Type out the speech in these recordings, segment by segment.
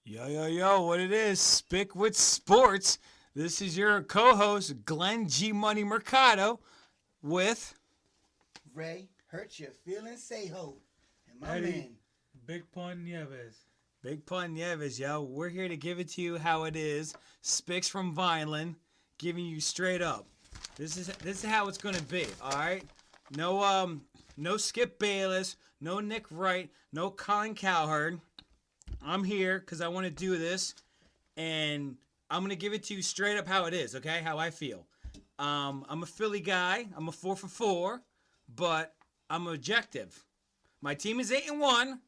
Yo, what it is, Spick with Sports. This is your co-host, Glenn G. Money Mercado, with... Ray, hurt your feelings, say ho. And my Eddie, man. Big Pun Nieves. Big Pun Nieves, yo. We're here to give it to you how it is. Spicks from Vineland, giving you straight up. This is how it's gonna be, alright? No Skip Bayless, no Nick Wright, no Colin Cowherd. I'm here because I want to do this, and I'm going to give it to you straight up how it is, okay? How I feel. I'm a Philly guy. I'm a 4 for 4, but I'm objective. My team is 8-1,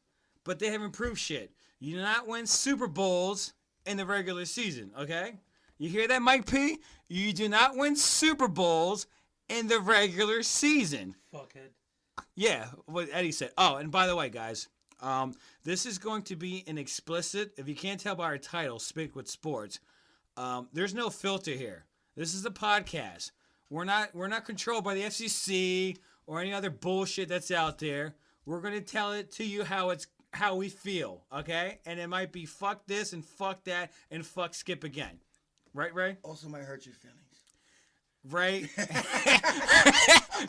but they have improved shit. You do not win Super Bowls in the regular season, okay? You hear that, Mike P? You do not win Super Bowls in the regular season. Fuckhead. Yeah, what Eddie said. Oh, and by the way, guys, this is going to be an explicit. If you can't tell by our title, Speak with Sports, there's no filter here. This is a podcast. We're not controlled by the FCC or any other bullshit that's out there. We're gonna tell it to you how we feel, okay? And it might be fuck this and fuck that and fuck Skip again, right, Ray? Also might hurt your feelings. Right.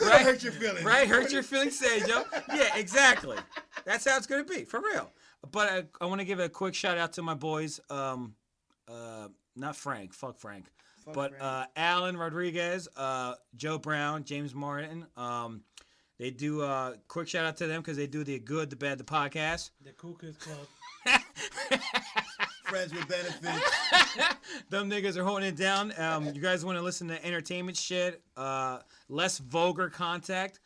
Right. Hurt your feelings. Right, hurt your feelings, say, Joe. Yeah, exactly. That's how it's gonna be, for real. But I want to give a quick shout out to my boys. Not Frank, fuck Frank, but Alan Rodriguez, Joe Brown, James Martin. They do quick shout out to them because they do the good, the bad, the podcast. The Cool Kids Club. Friends with benefits. Them niggas are holding it down. You guys want to listen to entertainment shit, less vulgar content,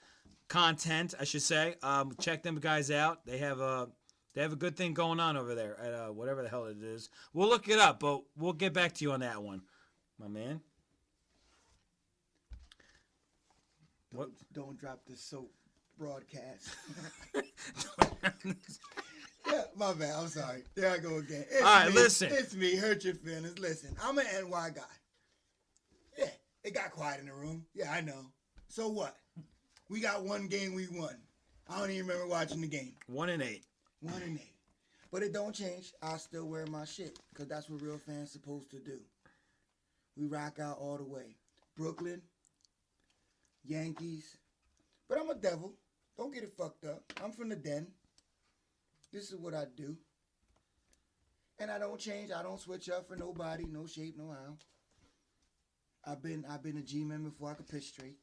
I should say. Check them guys out. They have a good thing going on over there at whatever the hell it is. We'll look it up, but we'll get back to you on that one, my man. Don't drop the soap broadcast. Yeah, my bad. I'm sorry. There I go again. All right, listen. It's me. Hurt your feelings. Listen, I'm an NY guy. Yeah, it got quiet in the room. Yeah, I know. So what? We got one game we won. I don't even remember watching the game. 1-8. 1-8. But it don't change. I still wear my shit because that's what real fans supposed to do. We rock out all the way. Brooklyn, Yankees. But I'm a devil. Don't get it fucked up. I'm from the den. This is what I do. And I don't change. I don't switch up for nobody. No shape, no how. I've been a G-man before I could pitch straight.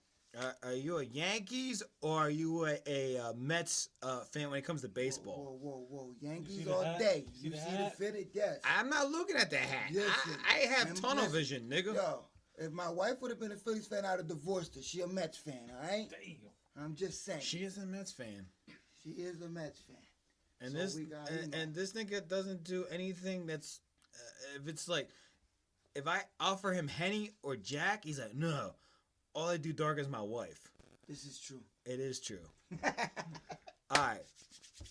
Are you a Yankees or are you a Mets fan when it comes to baseball? Whoa. Yankees all day. You see the fitted? Yes. I'm not looking at the hat. Listen, I have tunnel vision, nigga. Yo, if my wife would have been a Phillies fan, I'd have divorced her. She a Mets fan, all right? Damn. I'm just saying. She is a Mets fan. She is a Mets fan. And so this nigga doesn't do anything that's if it's like if I offer him Henny or Jack, he's like, no. All I do dark is my wife. This is true. It is true. Alright.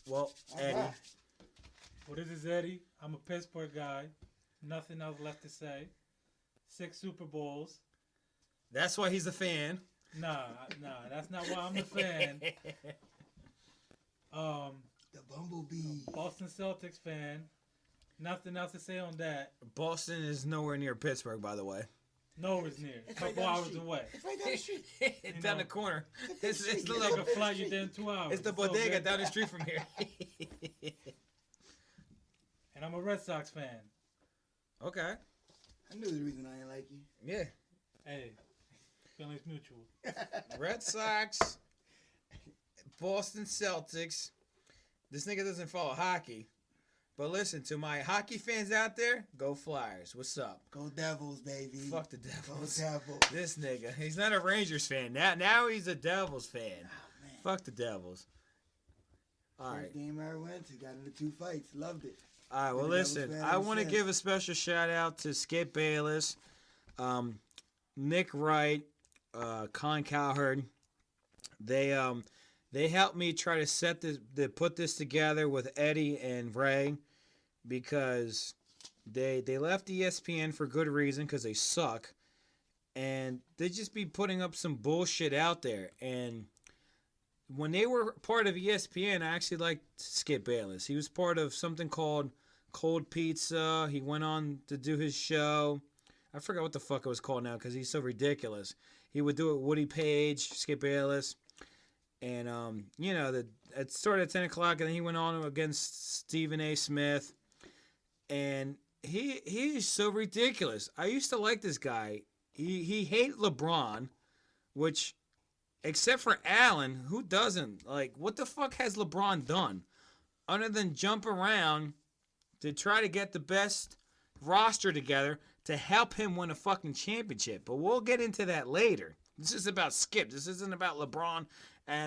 Well, Eddie. Right. Well, this is Eddie. I'm a Pittsburgh guy. Nothing else left to say. 6 Super Bowls. That's why he's a fan. Nah, that's not why I'm a fan. The Bumblebee. Boston Celtics fan. Nothing else to say on that. Boston is nowhere near Pittsburgh, by the way. Nowhere's near. A It's right couple down the hours street. away. It's right down the street. It's down the corner. It's It's the like little, a flight you did in 2 hours. it's the all bodega good. down the street from here. And I'm a Red Sox fan. Okay. I knew the reason I didn't like you. Yeah. Hey, feelings mutual. Red Sox, Boston Celtics. This nigga doesn't follow hockey. But listen, to my hockey fans out there, go Flyers. What's up? Go Devils, baby. Fuck the Go Devils. Devils. This nigga. He's not a Rangers fan. Now he's a Devils fan. Oh, man. Fuck the Devils. All right. First game I ever went to, got into 2 fights. Loved it. All right, well, Been a Devils listen, fan I ever want to since. give a special shout out to Skip Bayless, Nick Wright, Colin Cowherd. They helped me try to put this together with Eddie and Ray because they left ESPN for good reason because they suck, and they just be putting up some bullshit out there. And when they were part of ESPN, I actually liked Skip Bayless. He was part of something called cold pizza. He went on to do his show. I forgot what the fuck it was called now because he's so ridiculous. He would do it with Woody Page, Skip Bayless. And, it started at 10 o'clock, and then he went on against Stephen A. Smith. And he's so ridiculous. I used to like this guy. He hated LeBron, which, except for Allen, who doesn't? Like, what the fuck has LeBron done? Other than jump around to try to get the best roster together to help him win a fucking championship. But we'll get into that later. This is about Skip. This isn't about LeBron.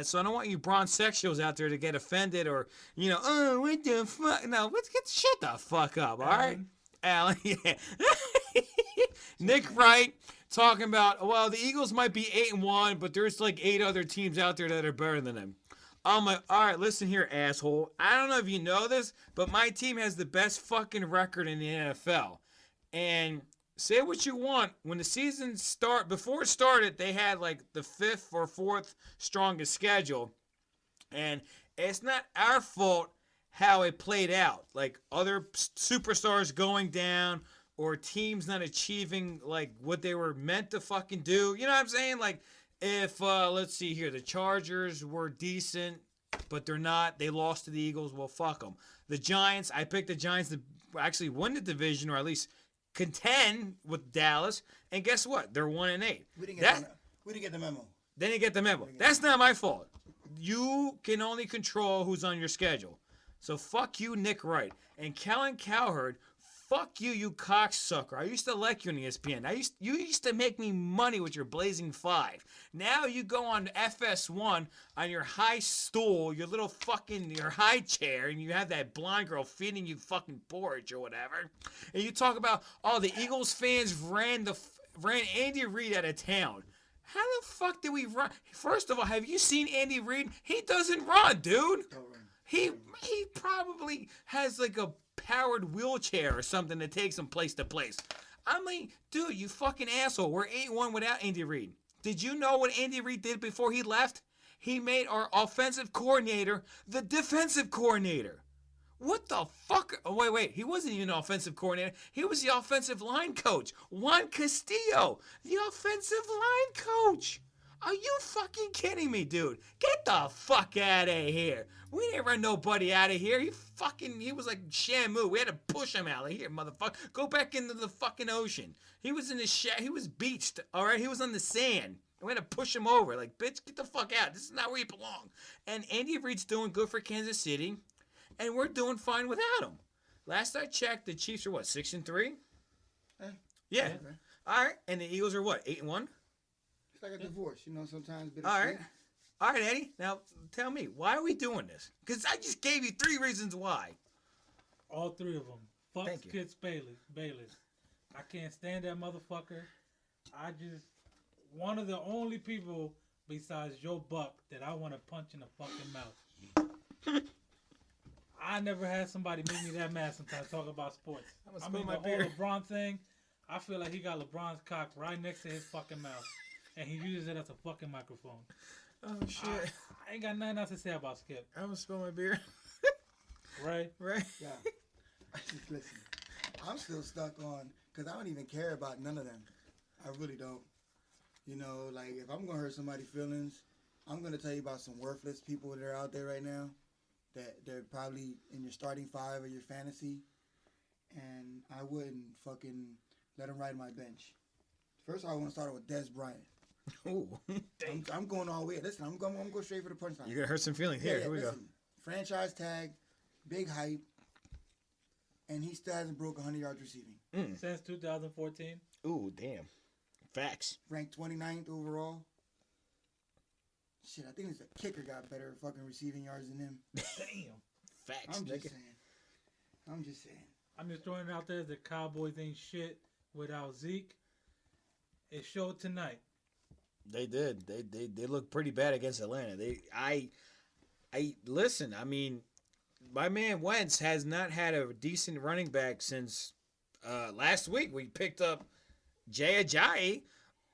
So I don't want you bronzexuals out there to get offended or, oh, what the fuck? No, shut the fuck up, all right? Alan, yeah. Nick Wright talking about, well, the Eagles might be 8-1, but there's like 8 other teams out there that are better than them. I'm like, all right, listen here, asshole. I don't know if you know this, but my team has the best fucking record in the NFL. And say what you want. When the season before it started, they had like the 5th or 4th strongest schedule. And it's not our fault how it played out. Like other superstars going down or teams not achieving like what they were meant to fucking do. You know what I'm saying? Like if, let's see here, the Chargers were decent, but they're not. They lost to the Eagles. Well, fuck them. The Giants, I picked the Giants to actually win the division or at least contend with Dallas, and guess what? They're 1-8. We didn't get the memo. They didn't get the memo. That's not my fault. You can only control who's on your schedule. So fuck you, Nick Wright. And Kellen Cowherd, fuck you, you cocksucker. I used to like you on ESPN. You used to make me money with your Blazing 5. Now you go on FS1 on your high stool, your high chair, and you have that blonde girl feeding you fucking porridge or whatever. And you talk about, oh, the Eagles fans ran Andy Reid out of town. How the fuck did we run? First of all, have you seen Andy Reid? He doesn't run, dude. He probably has like a powered wheelchair or something that takes him place to place. I'm like, dude, you fucking asshole. We're 8-1 without Andy Reid. Did you know what Andy Reid did before he left? He made our offensive coordinator the defensive coordinator. What the fuck? Oh, wait. He wasn't even an offensive coordinator. He was the offensive line coach. Juan Castillo, the offensive line coach. Are you fucking kidding me, dude? Get the fuck out of here. We didn't run nobody out of here. He was like Shamu. We had to push him out of here, motherfucker. Go back into the fucking ocean. He was in the he was beached, all right? He was on the sand. We had to push him over. Like, bitch, get the fuck out. This is not where you belong. And Andy Reid's doing good for Kansas City, and we're doing fine without him. Last I checked, the Chiefs are what, 6-3? Yeah. Okay. All right. And the Eagles are what, 8-1? It's like a divorce, sometimes. All right. All right, Eddie. Now, tell me, why are we doing this? Because I just gave you 3 reasons why. All 3 of them. Fuck Skip Bayless. I can't stand that motherfucker. One of the only people besides Joe Buck that I want to punch in the fucking mouth. I never had somebody make me that mad sometimes talking about sports. I mean, the whole LeBron thing, I feel like he got LeBron's cock right next to his fucking mouth. And he uses it as a fucking microphone. Oh, shit. I ain't got nothing else to say about Skip. I'm going to spill my beer. Right? Yeah. Listen, I'm still stuck on, because I don't even care about none of them. I really don't. Like, if I'm going to hurt somebody's feelings, I'm going to tell you about some worthless people that are out there right now that they're probably in your starting 5 or your fantasy, and I wouldn't fucking let them ride my bench. First, I want to start with Des Bryant. Ooh. I'm going all the way. Listen, I'm going to go straight for the punchline. You're going to hurt some feelings. Here we go. Franchise tag, big hype, and he still hasn't broke 100 yards receiving. Since 2014. Ooh, damn. Facts. Ranked 29th overall. Shit, I think the kicker got better fucking receiving yards than him. Damn. Facts. I'm just saying. I'm just throwing it out there. The Cowboys ain't shit without Zeke. It showed tonight. They did. They looked pretty bad against Atlanta. I listen. I mean, my man Wentz has not had a decent running back since last week. We picked up Jay Ajayi.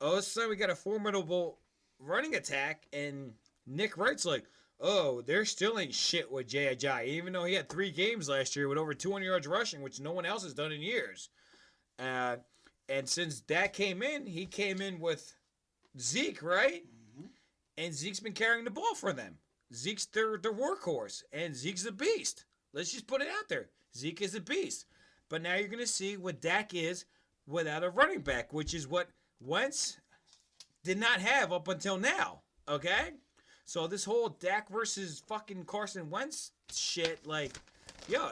All of a sudden, we got a formidable running attack, and Nick Wright's like, oh, there still ain't shit with Jay Ajayi, even though he had 3 games last year with over 200 yards rushing, which no one else has done in years. And since Dak came in, he came in with Zeke, right? Mm-hmm. And Zeke's been carrying the ball for them. Zeke's their workhorse, and Zeke's a beast. Let's just put it out there. Zeke is a beast. But now you're going to see what Dak is without a running back, which is what Wentz did not have up until now, okay? So this whole Dak versus fucking Carson Wentz shit, like, yo,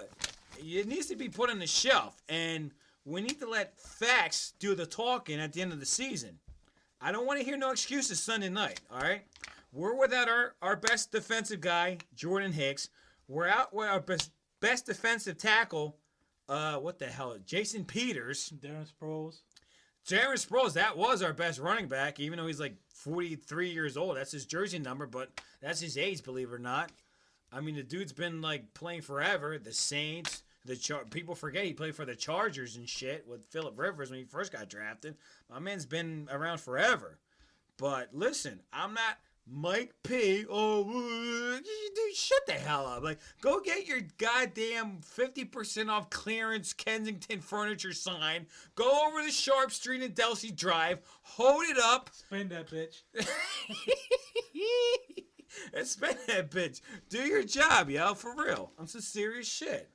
it needs to be put on the shelf. And we need to let facts do the talking at the end of the season. I don't want to hear no excuses Sunday night, all right? We're without our best defensive guy, Jordan Hicks. We're out with our best defensive tackle, what the hell, Jason Peters. Darren Sproles. Darren Sproles, that was our best running back, even though he's like 43 years old. That's his jersey number, but that's his age, believe it or not. I mean, the dude's been like playing forever. The Saints, people forget he played for the Chargers and shit with Phillip Rivers when he first got drafted. My man's been around forever. But listen, I'm not Mike P. Oh, dude, shut the hell up. Like, go get your goddamn 50% off clearance Kensington furniture sign. Go over to Sharp Street and Delsey Drive. Hold it up. Spin that bitch. And spend that bitch. Do your job, yo. For real. I'm some serious shit.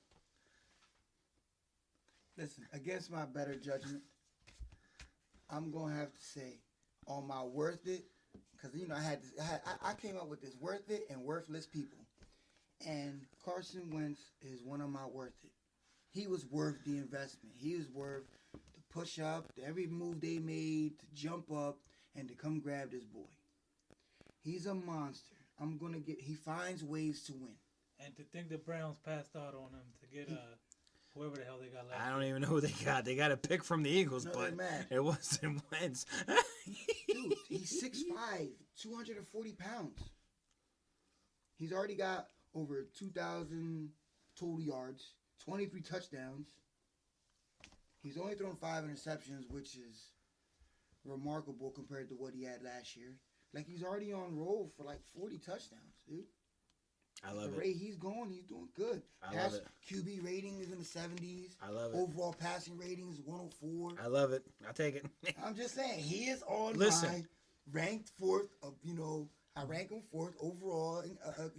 Listen, against my better judgment, I'm going to have to say, on my worth it, because, you know, I came up with this worth it and worthless people. And Carson Wentz is one of my worth it. He was worth the investment. He was worth the push up, every move they made to jump up and to come grab this boy. He's a monster. He finds ways to win. And to think the Browns passed out on him to get whoever the hell they got last. I don't even know who they got. They got a pick from the Eagles, but it wasn't Wentz. Dude, he's 6'5", 240 pounds. He's already got over 2,000 total yards, 23 touchdowns. He's only thrown 5 interceptions, which is remarkable compared to what he had last year. Like, he's already on roll for like 40 touchdowns, dude. I love the it. rate he's going, he's doing good. I love it. QB rating is in the 70s. I love it. Overall passing rating is 104. I love it. I'll take it. I'm just saying, he is on Listen. my ranked fourth of, I rank him fourth overall in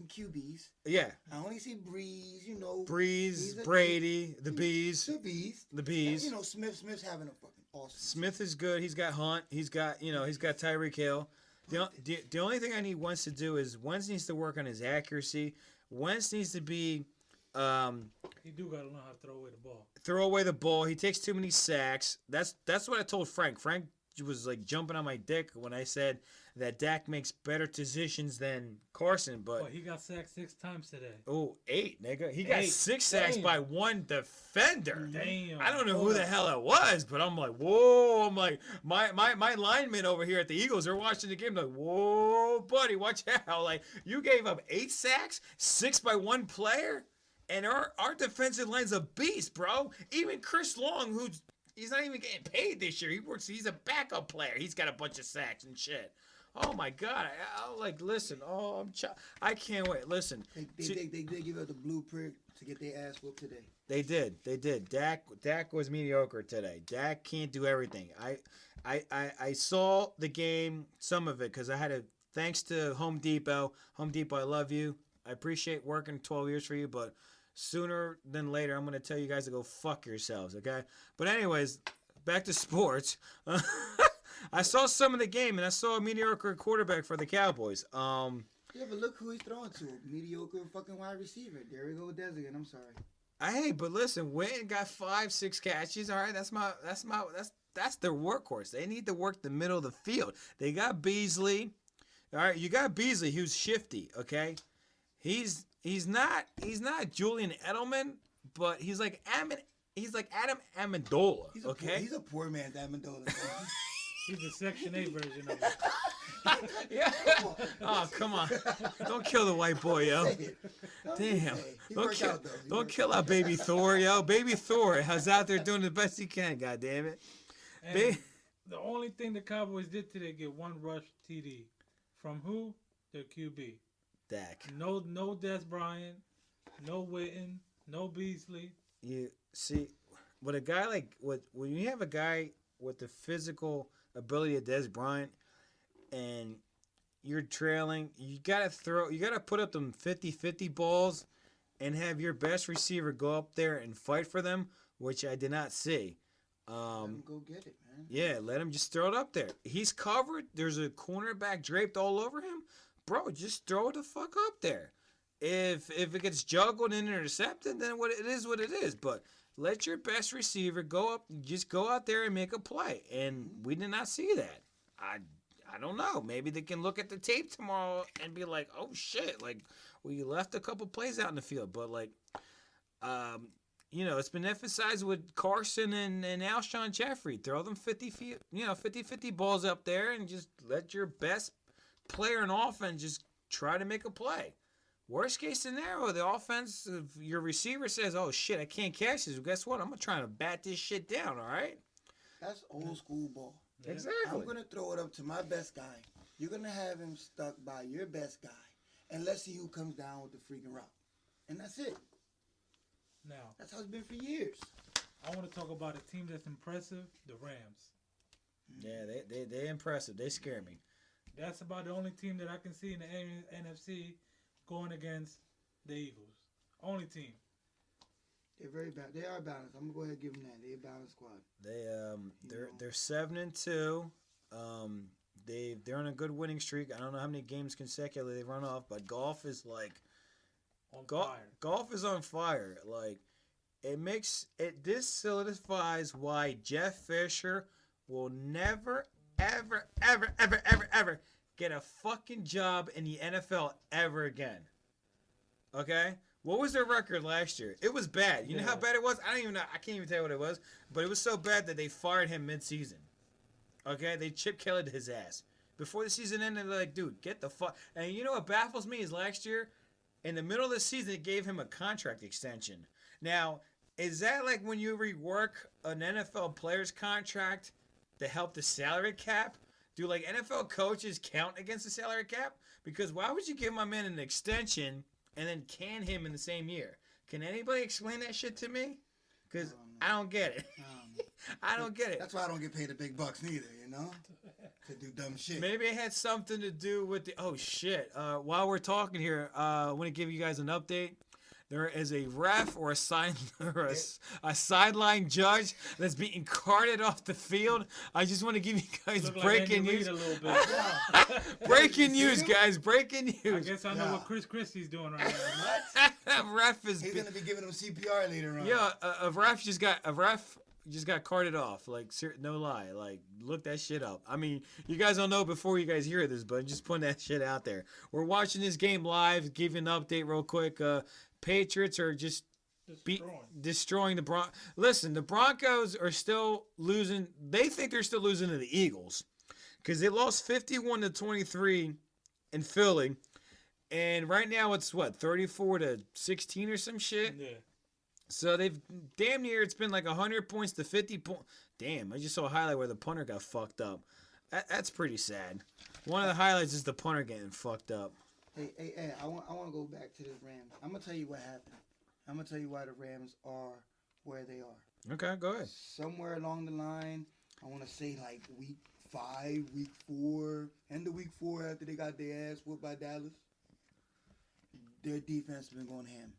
QBs. Yeah. I only see Breeze, Breeze, Brady, the Bees. The Bees. The Bees. And, Smith's having a fucking awesome Smith is good. He's got Hunt. He's got Tyreek Hill. The only thing I need Wentz to do is Wentz needs to work on his accuracy. Wentz needs to be he do gotta learn how to throw away the ball. Throw away the ball. He takes too many sacks. That's what I told Frank. Frank was like jumping on my dick when I said that Dak makes better decisions than Carson, but he got sacked 6 times today. Oh, 8, nigga. He got 6 sacks Damn. by one defender. Damn. I don't know who the hell it was, but I'm like, whoa. I'm like, my linemen over here at the Eagles are watching the game. Like, whoa, buddy, watch out. Like, you gave up 8 sacks, 6 by one player, and our defensive line's a beast, bro. Even Chris Long, he's not even getting paid this year. He's a backup player. He's got a bunch of sacks and shit. Oh my God! Listen. Oh, I can't wait. Listen. They did give us the blueprint to get their ass whooped today. They did. Dak was mediocre today. Dak can't do everything. I saw the game, some of it, because I had to. Thanks to Home Depot. Home Depot, I love you. I appreciate working 12 years for you, but sooner than later, I'm gonna tell you guys to go fuck yourselves. Okay. But anyways, back to sports. I saw some of the game, and I saw a mediocre quarterback for the Cowboys. Yeah, but look who he's throwing to. Mediocre fucking wide receiver. There we go with Des again. I'm sorry. Hey, but listen, Witten got 5-6 catches. All right, that's their workhorse. They need to work the middle of the field. They got Beasley. All right, you got Beasley, who's shifty. Okay, he's not Julian Edelman, but he's like Adam Amendola. He's a poor man's Amendola. He's the Section 8 version of it. Yeah. Oh, come on. Don't kill the white boy, yo. Damn. Don't kill our baby Thor, yo. Baby Thor is out there doing the best he can, God damn it. The only thing the Cowboys did today, get one rush TD. From who? Their QB. stack. No Des Bryant, no Witten, no Beasley. You see, with a guy like when you have a guy with the physical ability of Des Bryant, and you're trailing, you gotta put up them 50-50 balls, and have your best receiver go up there and fight for them, which I did not see. Let him go get it, man. Yeah, let him just throw it up there. He's covered. There's a cornerback draped all over him. Bro, just throw it the fuck up there. If it gets juggled and intercepted, then it is. But let your best receiver go up. Just go out there and make a play. And we did not see that. I don't know. Maybe they can look at the tape tomorrow and be like, oh shit, like we left a couple plays out in the field. But like, it's been emphasized with Carson and Alshon Jeffrey. Throw them 50-50 balls up there and just let your best player in offense just try to make a play. Worst case scenario, the offense, if your receiver says, oh shit, I can't catch this, well, guess what? I'm going to try to bat this shit down, all right? That's old school ball. Exactly. I'm going to throw it up to my best guy. You're going to have him stuck by your best guy. And let's see who comes down with the freaking route. And that's it. Now, that's how it's been for years. I want to talk about a team that's impressive, the Rams. Yeah, they're impressive. They scare me. That's about the only team that I can see in the NFC going against the Eagles. Only team. They're very bad. They are balanced. I'm gonna go ahead and give them that. They're a balanced squad. They're 7-2. They're on a good winning streak. I don't know how many games consecutively they run off, but golf is like on fire. Golf is on fire. Like this solidifies why Jeff Fisher will never ever get a fucking job in the NFL ever again. Okay? What was their record last year? It was bad. You know how bad it was? I don't even know. I can't even tell you what it was. But it was so bad that they fired him mid-season. Okay? They Chip Kelly'd his ass. Before the season ended, they're like, dude, get the fuck. And you know what baffles me is last year, in the middle of the season, they gave him a contract extension. Now, is that like when you rework an NFL player's contract to help the salary cap? Do like NFL coaches count against the salary cap? Because why would you give my man an extension and then can him in the same year? Can anybody explain that shit to me? Because I don't get it. I don't get it. That's why I don't get paid the big bucks neither, to do dumb shit. Maybe it had something to do with the... Oh, shit. While we're talking here, I want to give you guys an update. There is a ref or a sideline judge that's being carted off the field. I just want to give you guys breaking news. A little bit. Breaking news, guys. Breaking news. I guess I know what Chris Christie's doing right now. He's going to be giving him CPR later on. Yeah, a ref just got carted off. Like, no lie. Like, look that shit up. I mean, you guys don't know before you guys hear this, but I'm just putting that shit out there. We're watching this game live. Give you an update real quick. Patriots are just destroying the Broncos. Listen, the Broncos are still losing. They think they're still losing to the Eagles because they lost 51-23 in Philly. And right now it's 34-16 or some shit? Yeah. So they've damn near, it's been like 100 points to 50 points. Damn, I just saw a highlight where the punter got fucked up. That's pretty sad. One of the highlights is the punter getting fucked up. Hey, I want to go back to the Rams. I'm going to tell you what happened. I'm going to tell you why the Rams are where they are. Okay, go ahead. Somewhere along the line, I want to say like week 5, week 4, end of week 4 after they got their ass whooped by Dallas, their defense has been going ham.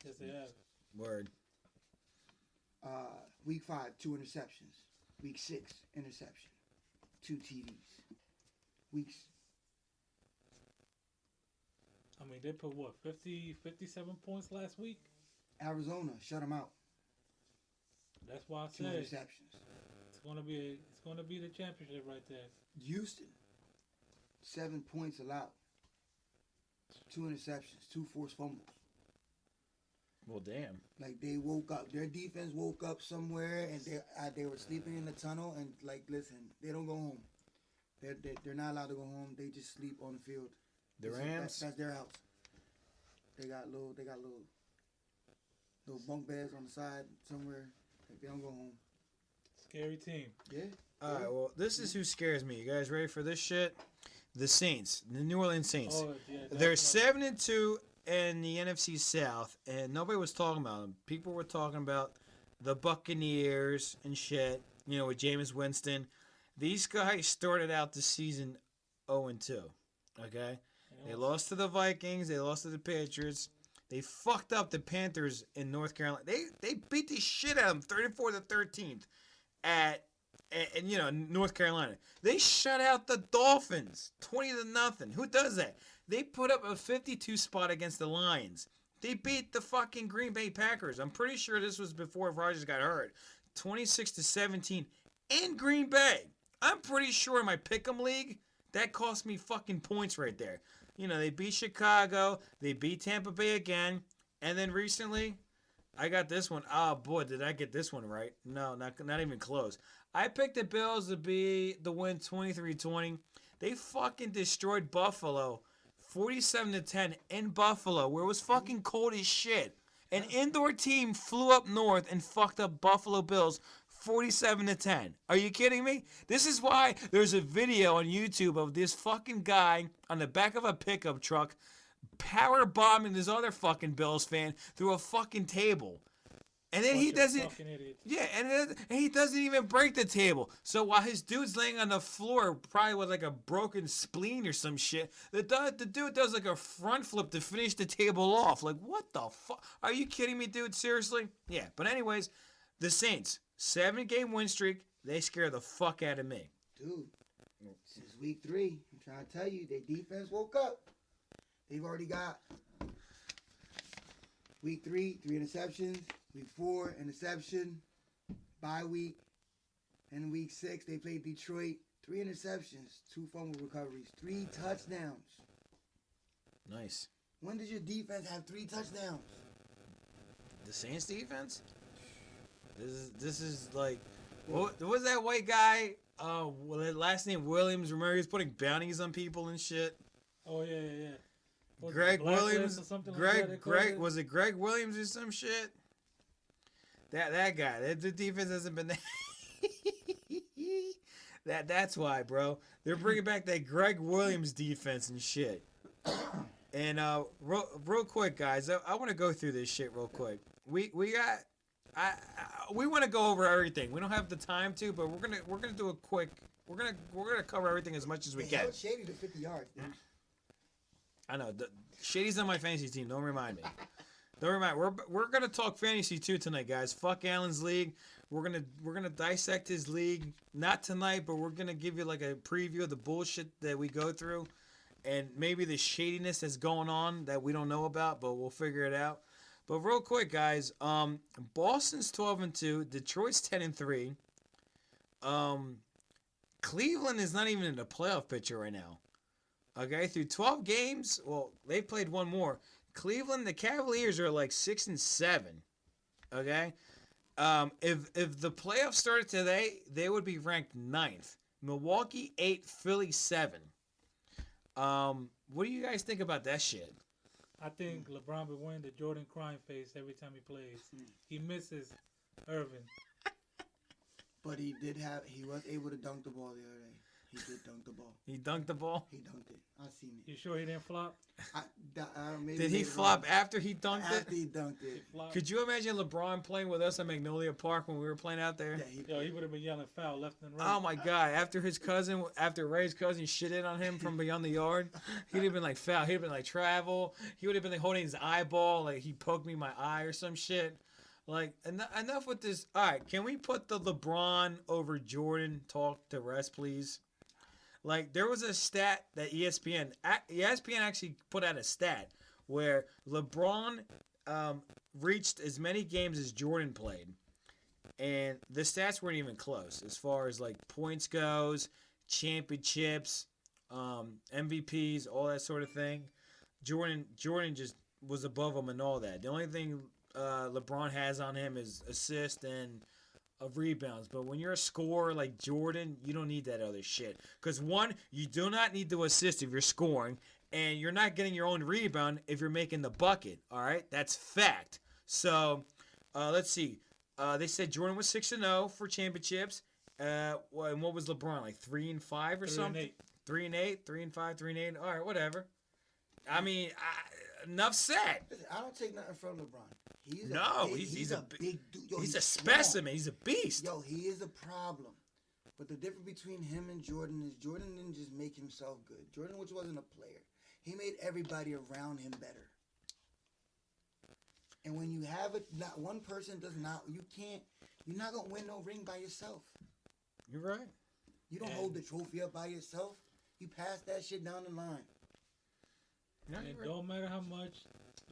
Yes, they have. Word. Week 5, 2 interceptions. Week 6, interception. 2 TDs. Weeks. I mean, they put 57 points last week? Arizona, shut them out. That's why I 2 said interceptions. It's gonna be the championship right there. Houston, 7 points allowed. 2 interceptions, 2 forced fumbles. Well, damn. Like, they woke up. Their defense woke up somewhere, and they were sleeping in the tunnel. And like, listen, they don't go home. They're not allowed to go home. They just sleep on the field. The Rams. That's their house. They got little bunk beds on the side somewhere. Like, they don't go home. Scary team. Yeah. All right. Well, this is who scares me. You guys ready for this shit? The Saints, the New Orleans Saints. Oh, yeah, They're 7-2 in the NFC South, and nobody was talking about them. People were talking about the Buccaneers and shit. You know, with Jameis Winston. These guys started out the season 0-2. Okay, they lost to the Vikings. They lost to the Patriots. They fucked up the Panthers in North Carolina. They beat the shit out of them, 34-13, at you know, North Carolina. They shut out the Dolphins 20-0. Who does that? They put up a 52 spot against the Lions. They beat the fucking Green Bay Packers. I'm pretty sure this was before Rodgers got hurt. 26-17 in Green Bay. I'm pretty sure in my Pick'em league that cost me fucking points right there. You know, they beat Chicago. They beat Tampa Bay again. And then recently, I got this one. Oh, boy, did I get this one right? No, not even close. I picked the Bills to be the win 23-20. They fucking destroyed Buffalo 47-10 in Buffalo, where it was fucking cold as shit. An indoor team flew up north and fucked up Buffalo Bills 47-10. Are you kidding me? This is why there's a video on YouTube of this fucking guy on the back of a pickup truck power bombing this other fucking Bills fan through a fucking table. And then he doesn't. Yeah, and he doesn't even break the table. So while his dude's laying on the floor, probably with like a broken spleen or some shit, the dude does like a front flip to finish the table off. Like, what the fuck? Are you kidding me, dude? Seriously? Yeah. But anyways, the Saints, 7-game win streak. They scare the fuck out of me. Dude, since week 3, I'm trying to tell you, their defense woke up. They've already got week 3, 3 interceptions. Week 4, interception. Bye week. And week 6, they played Detroit. 3 interceptions, 2 fumble recoveries, 3 touchdowns. Nice. When did your defense have 3 touchdowns? The Saints defense? This is like, what was that white guy? Last name Williams. Remember he was putting bounties on people and shit. Oh yeah. Was Greg Williams. Or something Greg like that was it Greg Williams or some shit? That guy. The defense hasn't been that's why, bro. They're bringing back that Greg Williams defense and shit. And real quick, guys, I want to go through this shit real quick. We want to go over everything. We don't have the time to, but we're gonna do a quick. We're gonna cover everything as much as we can. Held Shady to 50 yards, dude. I know. Shady's on my fantasy team. Don't remind me. Don't remind. We're gonna talk fantasy too tonight, guys. Fuck Allen's league. We're gonna dissect his league. Not tonight, but we're gonna give you like a preview of the bullshit that we go through, and maybe the shadiness that's going on that we don't know about, but we'll figure it out. But real quick, guys. Boston's 12-2. Detroit's 10-3. Cleveland is not even in the playoff picture right now. Okay, through 12 games, well, they played one more. Cleveland, the Cavaliers are like 6-7. Okay, if the playoffs started today, they would be ranked 9th. Milwaukee 8, Philly 7. What do you guys think about that shit? I think LeBron would win the Jordan crying face every time he plays. He misses Irvin. But he was able to dunk the ball the other day. He did dunk the ball. He dunked the ball? He dunked it. I seen it. You sure he didn't flop? Did he flop after he dunked it? After he dunked it. Could you imagine LeBron playing with us at Magnolia Park when we were playing out there? Yeah, he would have been yelling foul left and right. Oh my God! After Ray's cousin shitted on him from beyond the yard, he'd have been like foul. He'd have been like travel. He would have been like holding his eyeball, like he poked me in my eye or some shit. Like enough with this. All right, can we put the LeBron over Jordan talk to rest, please? Like, there was a stat that ESPN actually put out a stat where LeBron reached as many games as Jordan played. And the stats weren't even close as far as, like, points goes, championships, MVPs, all that sort of thing. Jordan just was above him and all that. The only thing LeBron has on him is assist and of rebounds. But when you're a scorer like Jordan, you don't need that other shit. Because one, you do not need to assist if you're scoring, and you're not getting your own rebound if you're making the bucket. All right, that's fact. So let's see. They said Jordan was 6-0 for championships. And what was LeBron, like 3-5 or something? 3-8, 3-5, 3-8. All right, whatever. I mean, enough said. Listen, I don't take nothing from LeBron. He's a big dude. Yo, he's a strong. specimen. He's a beast. Yo, he is a problem. But the difference between him and Jordan is Jordan didn't just make himself good. Jordan, which wasn't a player, he made everybody around him better. And when you have it, not one person does not. You're not gonna win no ring by yourself. You're right. You don't hold the trophy up by yourself. You pass that shit down the line. Yeah, and right. don't matter how much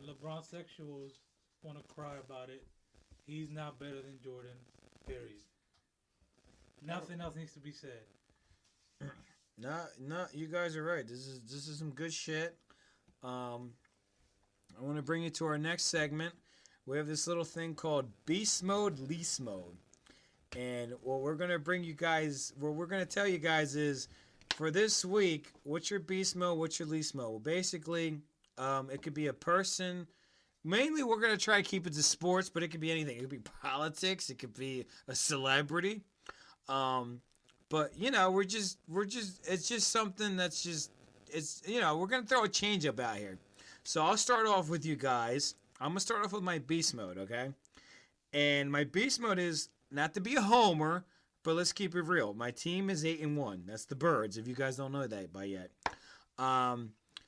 LeBron sexuals want to cry about it, he's not better than Jordan. Period. Nothing else needs to be said. No, you guys are right. This is some good shit. I want to bring you to our next segment. We have this little thing called Beast Mode, Least Mode. And what we're going to tell you guys is, for this week, what's your beast mode, what's your least mode? Well, basically, it could be a person. Mainly, we're going to try to keep it to sports, but it could be anything. It could be politics. It could be a celebrity. But, we're just, it's just something that's just, we're going to throw a change up out here. So I'll start off with you guys. I'm going to start off with my beast mode, okay? And my beast mode is not to be a homer, but let's keep it real. My team is 8-1. That's the Birds, if you guys don't know that by yet.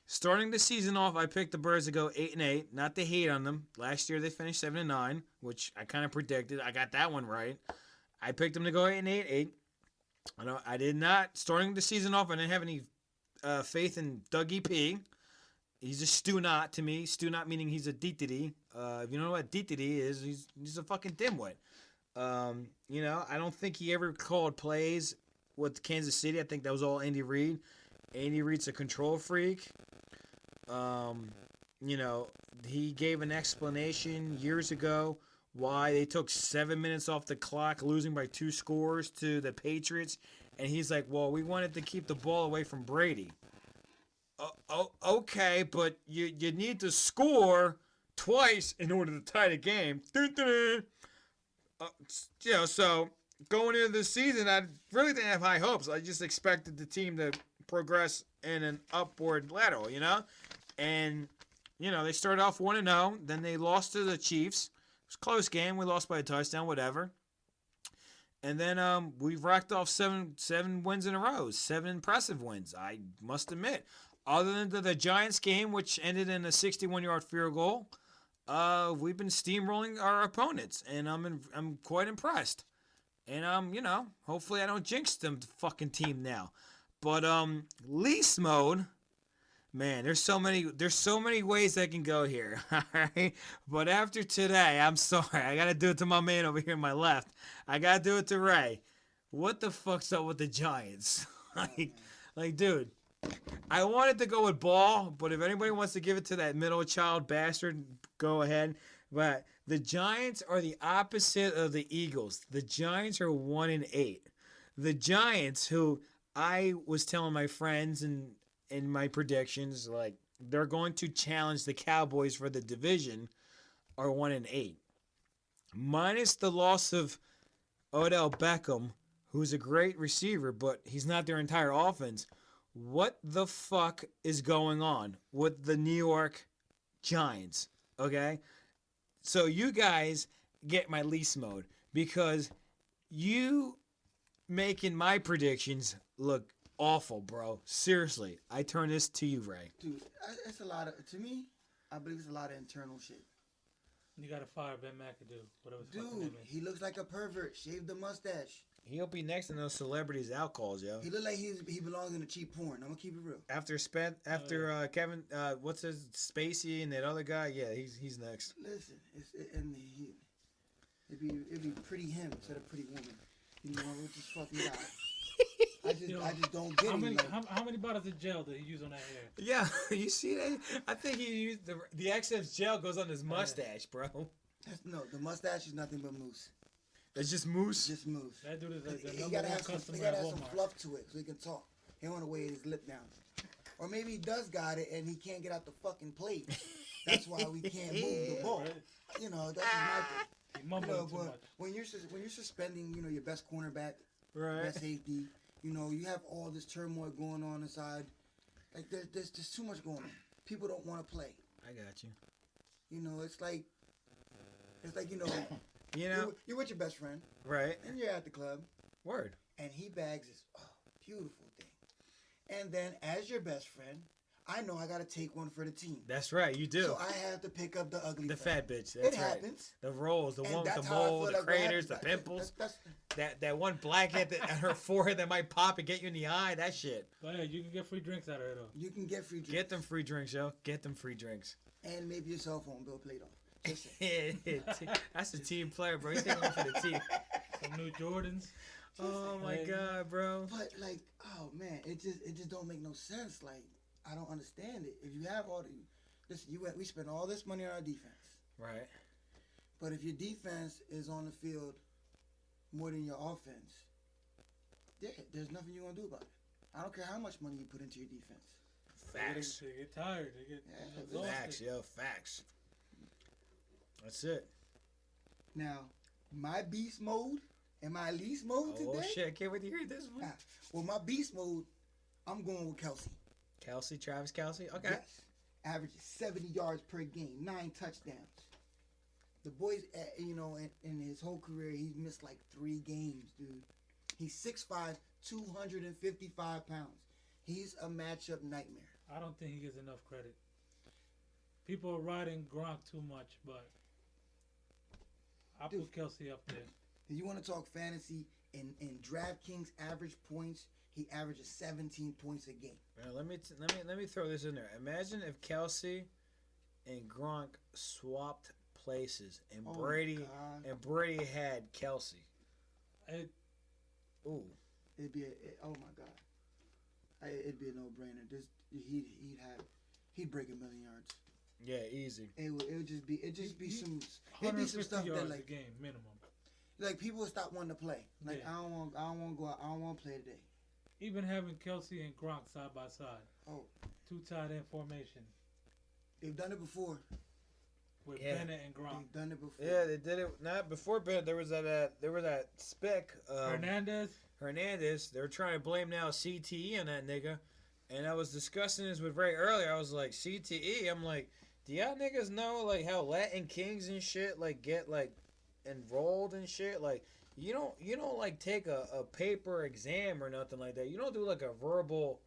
Starting the season off, I picked the Birds to go 8-8. Not to hate on them. Last year they finished 7-9, which I kind of predicted. I got that one right. I picked them to go 8-8. I did not. Starting the season off, I didn't have any faith in Dougie P. He's a Stu-Not to me. Stu-Not meaning he's a DTD. If you don't know what DTD is, he's a fucking dimwit. I don't think he ever called plays with Kansas City. I think that was all Andy Reid. Andy Reid's a control freak. He gave an explanation years ago why they took 7 minutes off the clock, losing by 2 scores to the Patriots. And he's like, well, we wanted to keep the ball away from Brady. Okay, but you need to score twice in order to tie the game. So going into the season, I really didn't have high hopes. I just expected the team to progress in an upward lateral, And, they started off 1-0. Then they lost to the Chiefs. It was a close game. We lost by a touchdown, whatever. And then we've racked off seven wins in a row. 7 impressive wins, I must admit. Other than the Giants game, which ended in a 61-yard field goal, we've been steamrolling our opponents, and I'm quite impressed. And hopefully I don't jinx them fucking team now. But least mode, man, there's so many ways I can go here. All right, but after today, I'm sorry, I gotta do it to my man over here on my left. I gotta do it to Ray. What the fuck's up with the Giants? like, dude. I wanted to go with Ball, but if anybody wants to give it to that middle child bastard, go ahead. But the Giants are the opposite of the Eagles. The Giants are 1-8. The Giants, who I was telling my friends and in my predictions, like they're going to challenge the Cowboys for the division, are 1-8. Minus the loss of Odell Beckham, who's a great receiver, but he's not their entire offense. What the fuck is going on with the New York Giants? Okay? So you guys get my least mode because you making my predictions look awful, bro. Seriously. I turn this to you, Ray. Dude, it's a lot of, to me, I believe it's a lot of internal shit. You gotta fire Ben McAdoo. Whatever. Dude, he looks like a pervert. Shaved the mustache. He'll be next in those celebrities out calls, yo. He look like he belongs in a cheap porn. I'm gonna keep it real. After Kevin, what's his Spacey and that other guy? Yeah, he's next. Listen, it'd be pretty him instead of pretty woman. With this fucking guy. I just don't get it. How many bottles of gel did he use on that hair? Yeah, you see that? I think he used the excess gel goes on his mustache, bro. The mustache is nothing but mousse. It's just mousse. Just mousse. That dude is like the he number gotta one have customer he gotta at have some Walmart. fluff to it so he can talk. He don't want to weigh his lip down. Or maybe he does got it and he can't get out the fucking plate. That's why we can't move the ball. Right. That's just my thing. He mumbling too much. When you're suspending, your best cornerback, Right. best safety, You know, you have all this turmoil going on inside. Like there's just too much going on. People don't want to play. I got you. You know, it's like you know, You know, you're with your best friend, right? and you're at the club, Word. and he bags this beautiful thing, and then as your best friend, I know I gotta take one for the team. That's right. You do. So I have to pick up the ugly. The friend. fat bitch. That's It right. happens. The rolls, the And one with that's the how I mole, feel the like what craters, the happens. pimples. That's, That one blackhead that at her forehead that might pop and get you in the eye. That shit. Go ahead, you can get free drinks out of it though. you can get free drinks. Get them free drinks, yo. Get them free drinks. And maybe your cell phone bill played off. Just saying. That's a team player, bro. He's taking one for the team. Some new Jordans. Oh my god, bro. But like, oh man, it just don't make no sense. Like, I don't understand it. If you have all the, listen, we spend all this money on our defense, Right. but if your defense is on the field more than your offense, yeah, there's nothing you're gonna do about it. I don't care how much money you put into your defense. Facts. They get tired. They get exhausted. Facts, yo. Facts. That's it. Now, my beast mode and my least mode Oh today. shit! I can't wait to hear this one. Well, my beast mode, I'm going with Kelsey. Kelsey, Travis Kelsey. Okay. Yes. Averages 70 yards per game, 9 touchdowns. The boy's, you know, in his whole career, he's missed like 3 games, dude. He's 6'5", 255 pounds. He's a matchup nightmare. I don't think he gets enough credit. People are riding Gronk too much, but I put Kelsey up there. If you want to talk fantasy, in DraftKings average points, he averages 17 points a game. Well, let me throw this in there. Imagine if Kelsey and Gronk swapped places, and Oh, Brady God. and Brady had Kelsey. Ooh. It'd be oh my God, it'd be a no-brainer. He'd break 1 million yards. Yeah, easy. It would just be some 150 stuff yards that like a game minimum. like people would stop wanting to play. Like Yeah. I don't want to go out. I don't want to play today. Even having Kelsey and Gronk side by side. Oh. 2 tight end formation They've done it before. with Yeah. Bennett and Gronk. They've done it before. Yeah, they did it. Not before Ben. There was that spick. Hernandez. They were trying to blame now CTE on that nigga, and I was discussing this with Ray earlier. I was like, CTE. I'm like, do y'all niggas know like how Latin Kings and shit like get like enrolled and shit? Like you don't like take a paper exam or nothing like that. You don't do like a verbal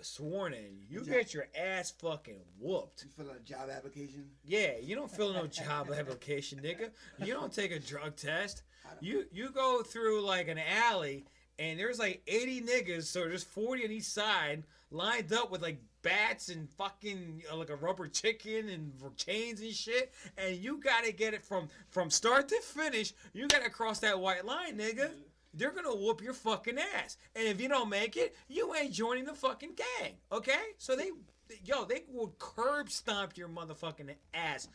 sworn in. You get your ass fucking whooped. You fill out a job application. Yeah, you don't fill no job application, nigga. You don't take a drug test. You go through like an alley and there's like 80 niggas, so there's 40 on each side lined up with like bats and fucking like a rubber chicken and chains and shit, and you gotta get it from start to finish. You gotta cross that white line, nigga. They're gonna whoop your fucking ass, and if you don't make it, you ain't joining the fucking gang, okay? So they will curb stomp your motherfucking ass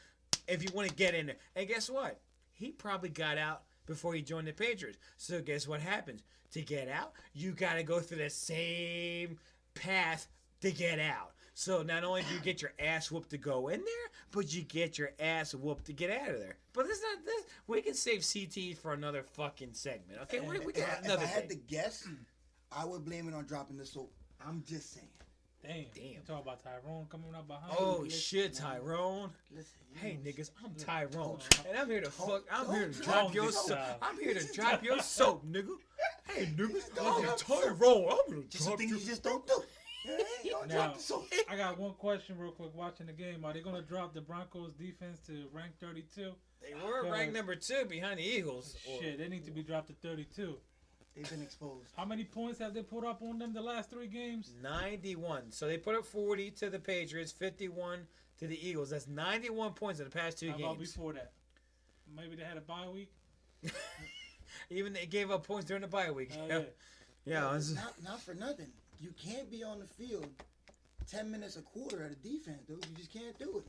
if you want to get in there. And guess what? He probably got out before he joined the Patriots. So guess what happens? To get out, you gotta go through the same path to get out. So not only do you get your ass whooped to go in there, but you get your ass whooped to get out of there. But it's not this. We can save CT for another fucking segment. Okay, we got another If I had to thing. guess, I would blame it on dropping the soap. I'm just saying. Damn. You talk about Tyrone coming up behind. Oh you. shit, Tyrone. Listen, Hey know, niggas, I'm Tyrone, Don't- and I'm here to fuck. I'm don't here to drop drop your this soap. style. I'm here to drop your soap, nigga. Hey niggas, don't I'm drop Tyrone. I'm gonna just drop things your. you just don't do. Yeah, you don't Now, drop the soap. I got one question real quick watching the game. Are they going to drop the Broncos defense to rank 32? They were ranked number 2 behind the Eagles. Shit, they need to be dropped to 32. They've been exposed. How many points have they put up on them the last 3 games? 91. So they put up 40 to the Patriots, 51 to the Eagles. That's 91 points in the past 2 How about games. before that? Maybe they had a bye week? Even they gave up points during the bye week. Yeah. Yeah. it was- Not for nothing. You can't be on the field 10 minutes a quarter at a defense, dude. You just can't do it.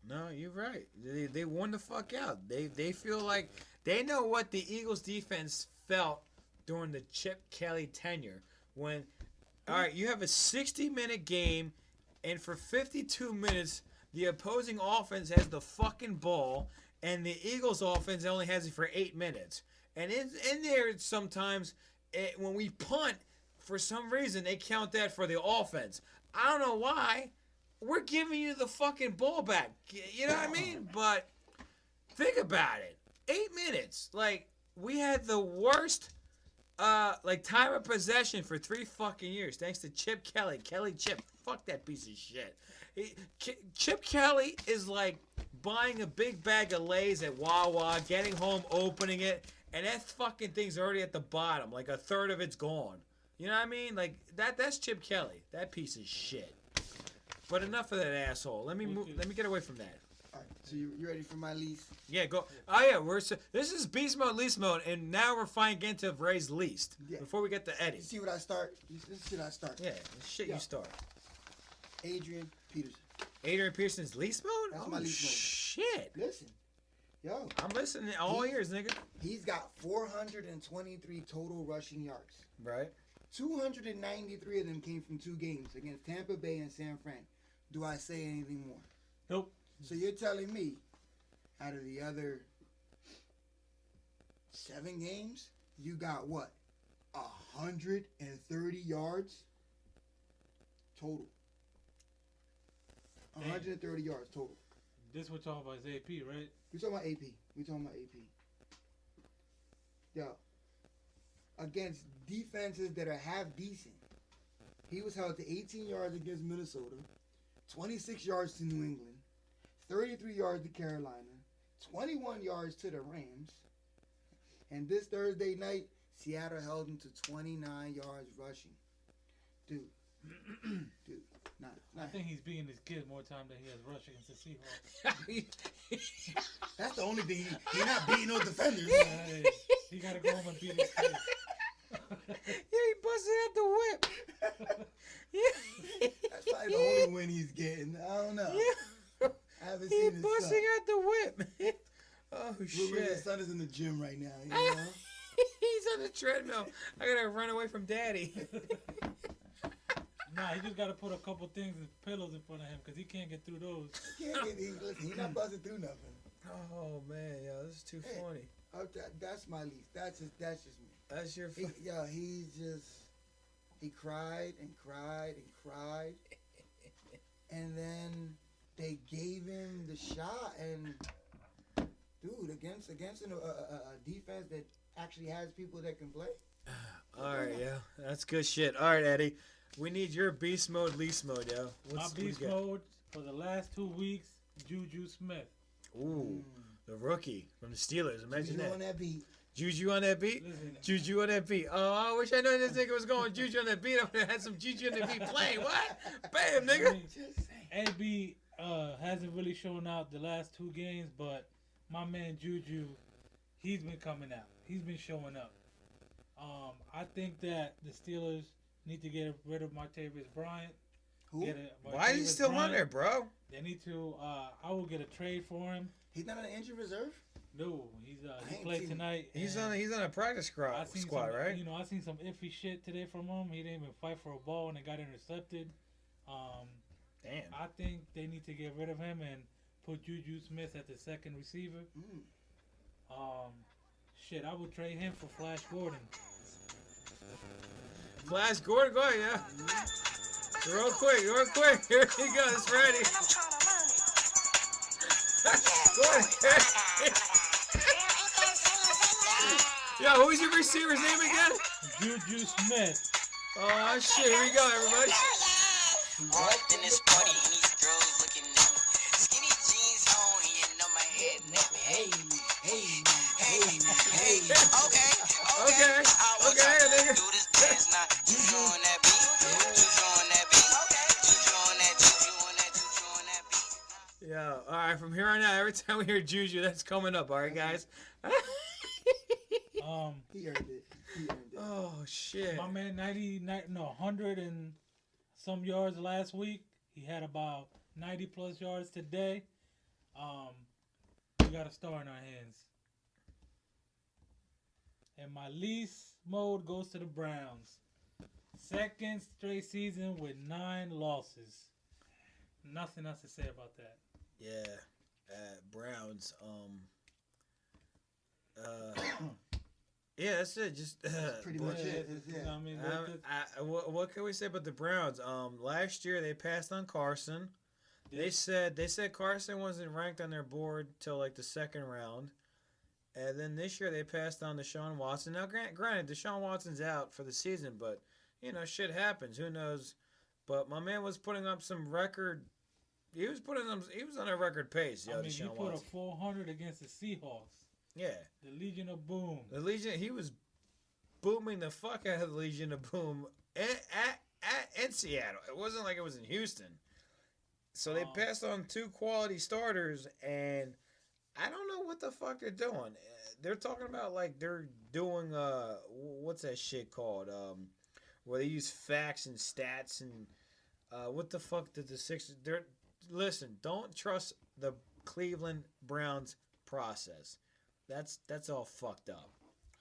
No, you're right. They won the fuck out. They feel like they know what the Eagles defense felt during the Chip Kelly tenure when, all right, you have a 60-minute game, and for 52 minutes the opposing offense has the fucking ball, and the Eagles offense only has it for 8 minutes. And in there sometimes when we punt, for some reason, they count that for the offense. I don't know why. We're giving you the fucking ball back. You know what I mean? But think about it. 8 minutes. Like, we had the worst time of possession for 3 fucking years, thanks to Chip Kelly. Kelly Chip. Fuck that piece of shit. Chip Kelly is like buying a big bag of Lay's at Wawa, getting home, opening it, and that fucking thing's already at the bottom. Like, a third of it's gone. You know what I mean? Like, that's Chip Kelly. That piece of shit. But enough of that asshole. Let me get away from that. All right, so you ready for my lease? Yeah, go. Oh yeah, this is beast mode, least mode, and now we're finally getting to Ray's least. Yeah. Before we get to Eddie. You see what I start? This shit I start. Yeah, shit you start. Adrian Peterson. Adrian Peterson's least mode? That's my least mode. Shit. Listen. Yo. I'm listening all ears, nigga. He's got 423 total rushing yards. Right. 293 of them came from 2 games against Tampa Bay and San Fran. Do I say anything more? Nope. So you're telling me, out of the other 7 games, you got what? 130 yards total. 130 yards total. This we're talking about is AP, right? We're talking about AP. Yo. Against defenses that are half decent. He was held to 18 yards against Minnesota, 26 yards to New England, 33 yards to Carolina, 21 yards to the Rams, and this Thursday night, Seattle held him to 29 yards rushing. Dude. I think he's beating his kid more time than he has rushing against the Seahawks. That's the only thing. He's not beating no defenders. He got to go home and beat his kid. Yeah, he busted out the whip. That's probably the only win he's getting. I don't know. Yeah. I haven't seen his son. He's busting out the whip. Oh, shit. His son is in the gym right now. You know? He's on the treadmill. I got to run away from daddy. Nah, he just got to put a couple things and pillows in front of him because he can't get through those. He's not busting through nothing. Oh, man. Yo, this is too funny. That's my least. That's just me. That's your he cried and cried and cried. And then they gave him the shot. And, dude, against a defense that actually has people that can play. All right, yeah. That's good shit. All right, Eddie. We need your beast mode, least mode, yo. My beast mode for the last 2 weeks, Juju Smith. Ooh, the rookie from the Steelers. Imagine Juju that. on that beat. Juju on that beat? Listen. Juju on that beat. Oh, I wish I knew this nigga was going Juju on that beat. I would have had some Juju on that beat playing. What? Bam, nigga. AB hasn't really shown out the last 2 games, but my man Juju, he's been coming out. He's been showing up. I think that the Steelers need to get rid of Martavis Bryant. Who? Why is he still on there, bro? They need to. I will get a trade for him. He's not on the injured reserve? No, he played tonight. He's on a practice squad, right? You know, I seen some iffy shit today from him. He didn't even fight for a ball and it got intercepted. Damn. I think they need to get rid of him and put Juju Smith at the second receiver. Shit, I would trade him for Flash Gordon. Flash Gordon, go ahead, yeah. Real quick. Here he goes, ready. Go ahead. Yo, who's your receiver's name again? Juju Smith. Oh, shit. Here we go, everybody. All up in this party and these girls looking at me. Skinny jeans on and you know my head nappy. Hey. Okay. Nigga. Do this dance now. Juju on that beat. Juju on that beat. Juju on that beat. Yeah, all right. From here on out, every time we hear Juju, that's coming up. All right, guys. He earned it. Oh shit. My man, 100 and some yards last week. He had about 90 plus yards today. We got a star in our hands. And my least mode goes to the Browns. Second straight season with 9 losses. Nothing else to say about that. Yeah, Browns. Yeah, that's it. Just Pretty but- much it. You Yeah. know what I mean? what can we say about the Browns? Last year they passed on Carson. They said Carson wasn't ranked on their board till like the second round, and then this year they passed on Deshaun Watson. Now, granted, Deshaun Watson's out for the season, but shit happens. Who knows? But my man was putting up some record. He was on a record pace. I mean, he Deshaun put Watson. a 400 against the Seahawks. Yeah, The Legion of Boom. the Legion. He was booming the fuck out of the Legion of Boom in Seattle. It wasn't like it was in Houston. So they passed on two quality starters, and I don't know what the fuck they're doing. They're talking about like they're doing what's that shit called? Where they use facts and stats and what the fuck did the Sixers? Listen, don't trust the Cleveland Browns process. That's all fucked up.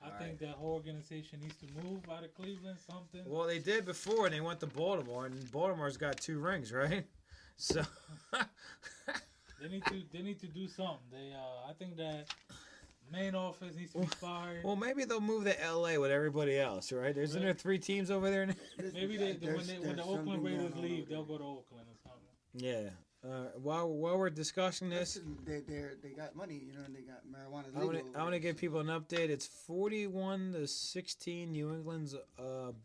I think that whole organization needs to move out of Cleveland. Something. Well, they did before, and they went to Baltimore, and Baltimore's got 2 rings, right? So They need to do something. I think that main office needs to be fired. well, maybe they'll move to L.A. with everybody else, right? Isn't there 3 teams over there now? Maybe when the Oakland Raiders leave, they'll go to Oakland or something. Yeah. While we're discussing this, They got money, and they got marijuana I legal. want to give people an update. It's 41-16. New England's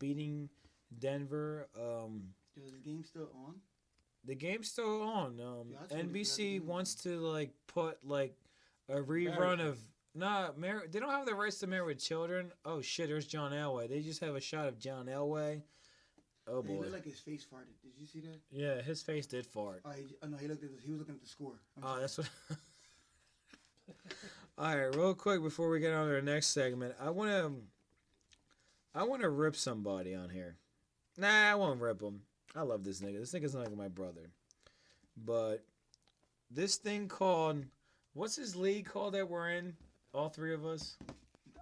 beating Denver. Is the game still on? The game's still on. Yeah, I totally NBC forgot the game. wants to like put like a rerun of they don't have the rights to Married with Children. Oh shit, there's John Elway. They just have a shot of John Elway. Oh He boy. looked like his face farted. Did you see that? Yeah, his face did fart. Oh, no, he was looking at the score. Oh, that's what. All right, real quick before we get on to the next segment, I want to rip somebody on here. Nah, I won't rip him. I love this nigga. This nigga's not like my brother. But this thing called, what's his league called that we're in? All 3 of us.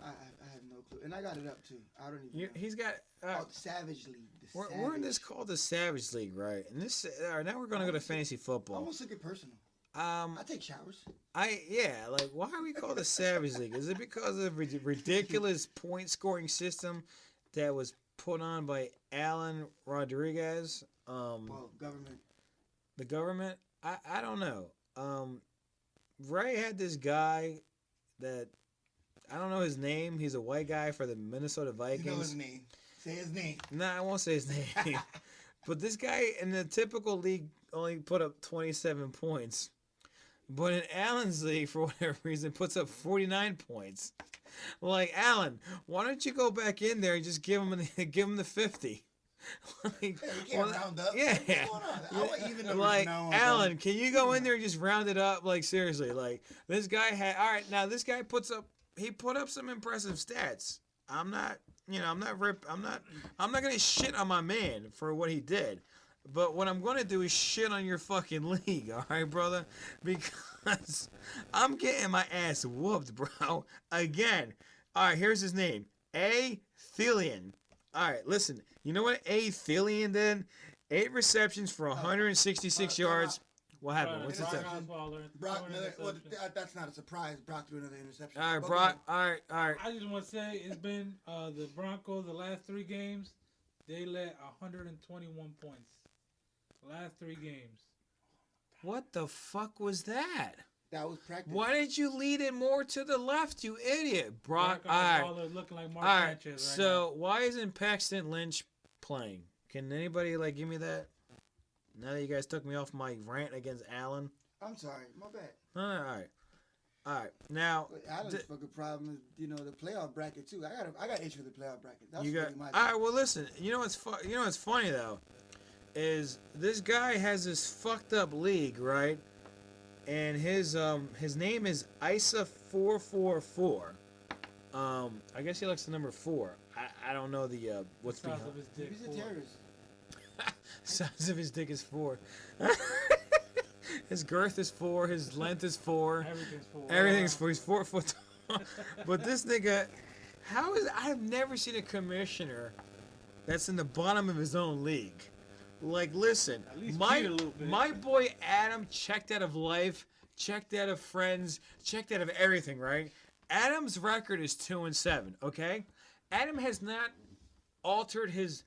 I have no clue, and I got it up too. I don't even. Know. He's got. Oh, the Savage League. We're in this called the Savage League, right? And this. All right, now we're gonna go to fantasy I football. almost took it personal. I take showers. Like why are we called the Savage League? Is it because of the ridiculous point scoring system that was put on by Alan Rodriguez? Well, government. The government? I don't know. Ray had this guy that I don't know his name. He's a white guy for the Minnesota Vikings. You know his name. Say his name. Nah, I won't say his name. But this guy in the typical league only put up 27 points. But in Allen's league, for whatever reason, puts up 49 points. Like, Allen, why don't you go back in there and just give him the 50? Like, Hey, you can't round up. Yeah. What's going on? I want even numbers Like, from now on, Allen, can you go in there and just round it up? Like, seriously, like, this guy had, all right, now this guy put up some impressive stats. I'm not gonna shit on my man for what he did. But what I'm gonna do is shit on your fucking league, all right, brother? Because I'm getting my ass whooped, bro. Again. All right, here's his name. A. Thelian. All right, listen. You know what A. Thelian did? 8 receptions for 166 yards. What happened? What's his Brock name? Osweiler, Brock, throw an well, interception. that's not a surprise. Brock threw another interception. All right, But Brock. go All right. I just want to say it's been the Broncos the last 3 games. They led 121 points. Last 3 games. What the fuck was that? That was practice. Why didn't you lead it more to the left, you idiot? Brock, all right. Osweiler looking like Mark All right, Sanchez right so why isn't Paxton Lynch playing? Can anybody, like, give me that? Now that you guys took me off my rant against Allen. I'm sorry, my bad. All right. Now, But Allen's fucking problem is, the playoff bracket too. I got itch for the playoff bracket. That's you got. really my All right. Well, listen. You know what's funny though, is this guy has this fucked up league, right? And his name is Isa444. I guess he likes the number 4. I don't know the what's now. behind. Size of his dick. He's a 4. terrorist. Size of his dick is 4. His girth is 4. His length is 4. Everything's 4. Everything's 4. He's 4 foot tall. But this nigga, I've never seen a commissioner that's in the bottom of his own league. Like, listen, At least cheat a little bit. my boy Adam checked out of life, checked out of friends, checked out of everything, right? Adam's record is 2-7. Okay, Adam has not altered his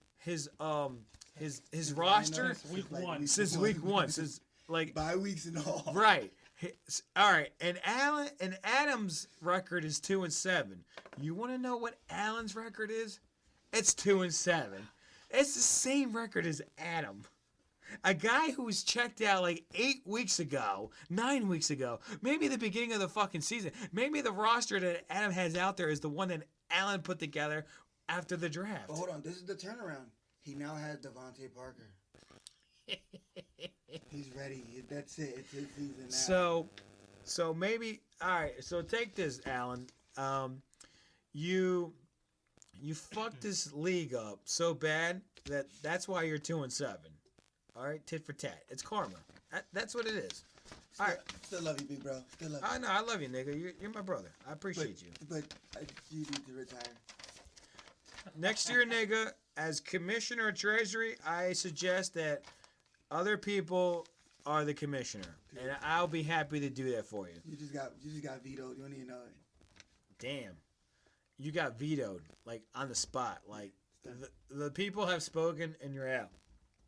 roster Since week one. since week one. Since like Bye weeks and all. right. All right, and Adam's record is 2-7. You want to know what Alan's record is? It's 2-7. It's the same record as Adam. A guy who was checked out like 8 weeks ago, 9 weeks ago, maybe the beginning of the fucking season. Maybe the roster that Adam has out there is the one that Alan put together after the draft. But hold on, this is the turnaround. He now has Devontae Parker. He's ready. That's it. It's his season now. So maybe all right. So take this, Alan. You fucked this league up so bad that's why you're 2-7. All right, tit for tat. It's karma. That's what it is. All right. Still love you, big bro. Still love you. I know. I love you, nigga. You're my brother. I appreciate you. But you need to retire. Next year, nigga, as commissioner of treasury, I suggest that other people are the commissioner, and I'll be happy to do that for you. You just got vetoed. You don't even know it. Damn, you got vetoed like on the spot. Like the people have spoken, and you're out.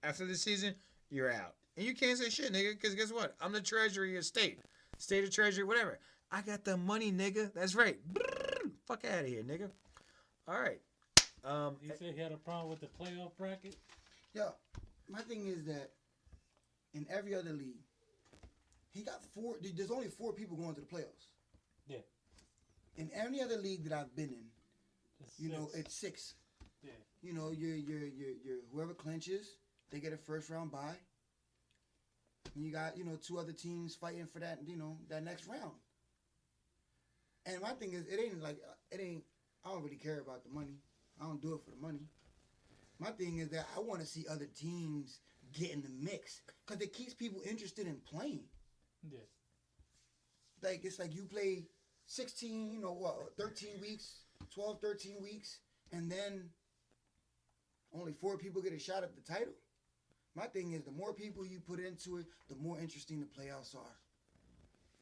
After the season, you're out, and you can't say shit, nigga. Because guess what? I'm the treasury of state of treasury, whatever. I got the money, nigga. That's right. Fuck out of here, nigga. All right. You said he had a problem with the playoff bracket? Yo, my thing is that in every other league, he got 4. There's only 4 people going to the playoffs. Yeah. In any other league that I've been in, It's you know, 6. it's 6. Yeah. You know, you're whoever clinches, they get a first round bye. And you got, 2 other teams fighting for that, that next round. And my thing is, I don't really care about the money. I don't do it for the money. My thing is that I want to see other teams get in the mix because it keeps people interested in playing. Yeah. Like, it's like you play 16, 13 weeks, 12, 13 weeks, and then only 4 people get a shot at the title. My thing is, the more people you put into it, the more interesting the playoffs are.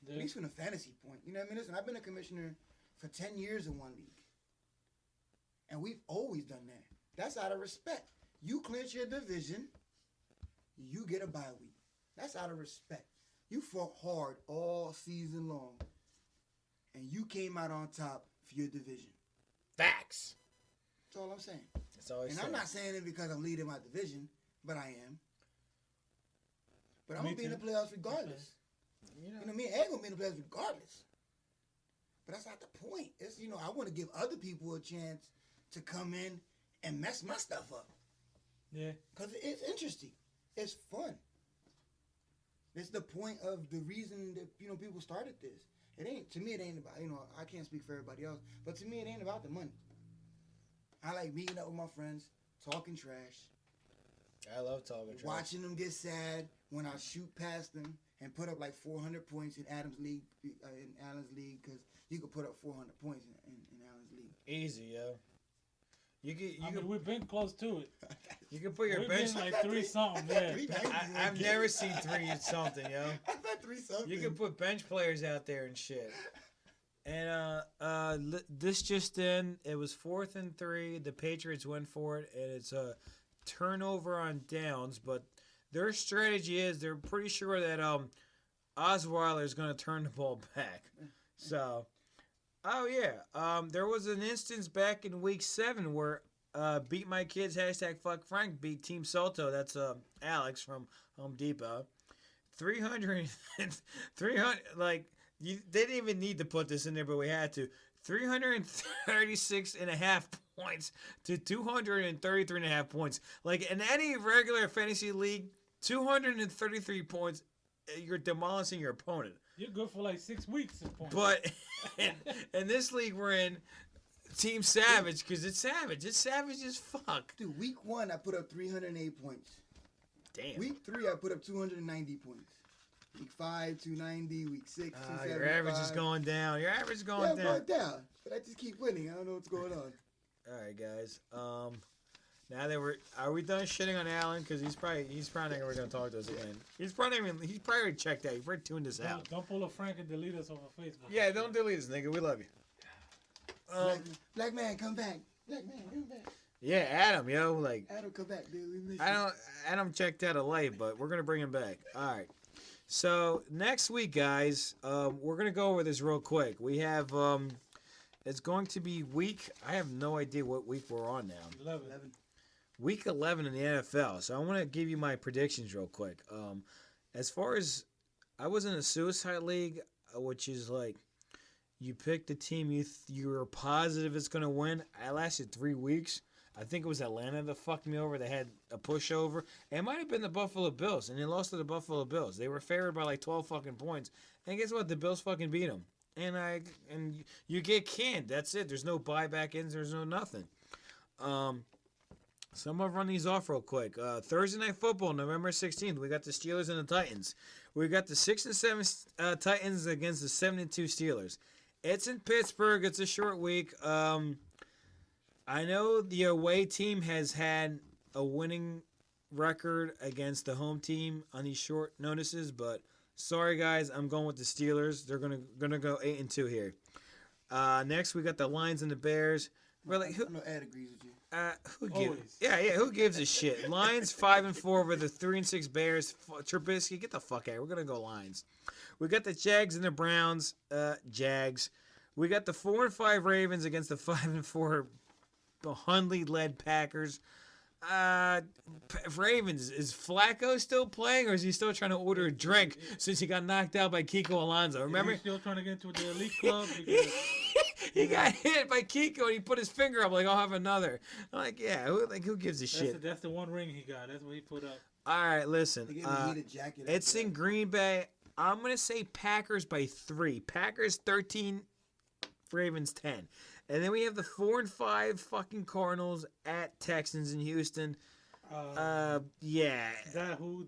Yeah. At least from the fantasy point. You know what I mean? Listen, I've been a commissioner for 10 years in one league. And we've always done that. That's out of respect. You clinch your division, you get a bye week. That's out of respect. You fought hard all season long, and you came out on top for your division. Facts. That's all I'm saying. That's all I And say. I'm not saying it because I'm leading my division, but I am. But I'm Me going to be in the too. playoffs regardless. You know what I mean? I ain't going to be in the playoffs regardless. But that's not the point. It's, I want to give other people a chance to come in and mess my stuff up. Yeah. Because it's interesting. It's fun. It's the point of the reason that, people started this. To me, it ain't about, I can't speak for everybody else, but to me, it ain't about the money. I like meeting up with my friends, talking trash, I love talking trash. watching them get sad when I shoot past them and put up like 400 points in Alan's league, because you could put up 400 points in Alan's league. Easy, yo. We've been close to it. You can put your We've bench. been like 3 something. Yeah. I've never seen 3 something, yo. I've had 3 something. You can put bench players out there and shit. And this just in, it was 4th and 3. The Patriots went for it, and it's a turnover on downs. But their strategy is they're pretty sure that Osweiler is going to turn the ball back. So, oh yeah, there was an instance back in week 7 where Beat My Kids #Fuck Frank beat Team Soto. That's Alex from Home Depot. 300 like. They didn't even need to put this in there, but we had to. 336.5 points to 233.5 points. Like in any regular fantasy league, 233 points, you're demolishing your opponent. You're good for like 6 weeks at points. But in this league we're in, Team Savage, because it's savage. It's savage as fuck. Dude, week 1, I put up 308 points. Damn. Week 3, I put up 290 points. Week 5, 290. Week 6, 275. Your average is going down. Your average is going yeah, down. going down. But I just keep winning. I don't know what's going on. All right, guys. Now that are we done shitting on Alan? Because he's probably never gonna talk to us again. He's probably already checked out. He's probably tuned us out. Don't pull a Frank and delete us off of Facebook. Yeah, don't delete us, nigga. We love you. Black man, come back. Black man, come back. Yeah, Adam, yo, like Adam, come back, dude. We miss you. Adam checked out of late, but we're gonna bring him back. All right. So next week, guys, we're gonna go over this real quick. We have it's going to be week. I have no idea what week we're on now. 11. Week 11 in the NFL. So I want to give you my predictions real quick. As far as I was in a suicide league, which is like you pick the team you were positive it's gonna win. I lasted 3 weeks. I think it was Atlanta that fucked me over. They had a pushover. It might have been the Buffalo Bills, and they lost to the Buffalo Bills. They were favored by like 12 fucking points. And guess what? The Bills fucking beat them. And you get canned. That's it. There's no buyback ins. There's no nothing. So I'm going to run these off real quick. Thursday Night Football, November 16th. We got the Steelers and the Titans. We got the 6-7 Titans against the 7-2 Steelers. It's in Pittsburgh. It's a short week. I know the away team has had a winning record against the home team on these short notices, but sorry guys, I'm going with the Steelers. They're gonna go 8-2 here. Next we got the Lions and the Bears. Really, who? No, Ed agrees with you. Who gives? Yeah. Who gives a shit? Lions 5-4 over the 3-6 Bears. Trubisky, get the fuck out. We're gonna go Lions. We got the Jags and the Browns. Jags. We got the 4-5 Ravens against the 5-4 Hundley-led Packers. Ravens, is Flacco still playing, or is he still trying to order a drink since he got knocked out by Kiko Alonso? Remember? He's still trying to get into the elite club. He got hit by Kiko and he put his finger up like, I'll have another. I'm like, yeah, who gives a shit? That's the one ring he got. That's what he put up. All right, listen. They gave him a heated jacket It's in Green Bay. I'm going to say Packers by 3. Packers 13, Ravens 10. And then we have the 4-5 fucking Cardinals at Texans in Houston. Yeah.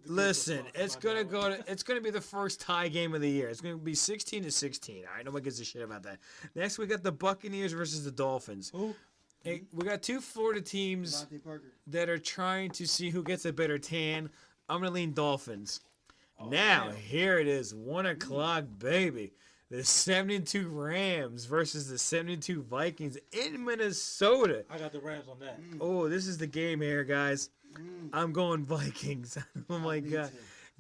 Listen, it's gonna be the first tie game of the year. It's gonna be 16-16. All right, nobody gives a shit about that. Next, we got the Buccaneers versus the Dolphins. Who? Hey, we got 2 Florida teams that are trying to see who gets a better tan. I'm gonna lean Dolphins. Now, here it is, 1:00, baby. The 72 Rams versus the 72 Vikings in Minnesota. I got the Rams on that. Oh, this is the game here, guys. I'm going Vikings. Oh, my God.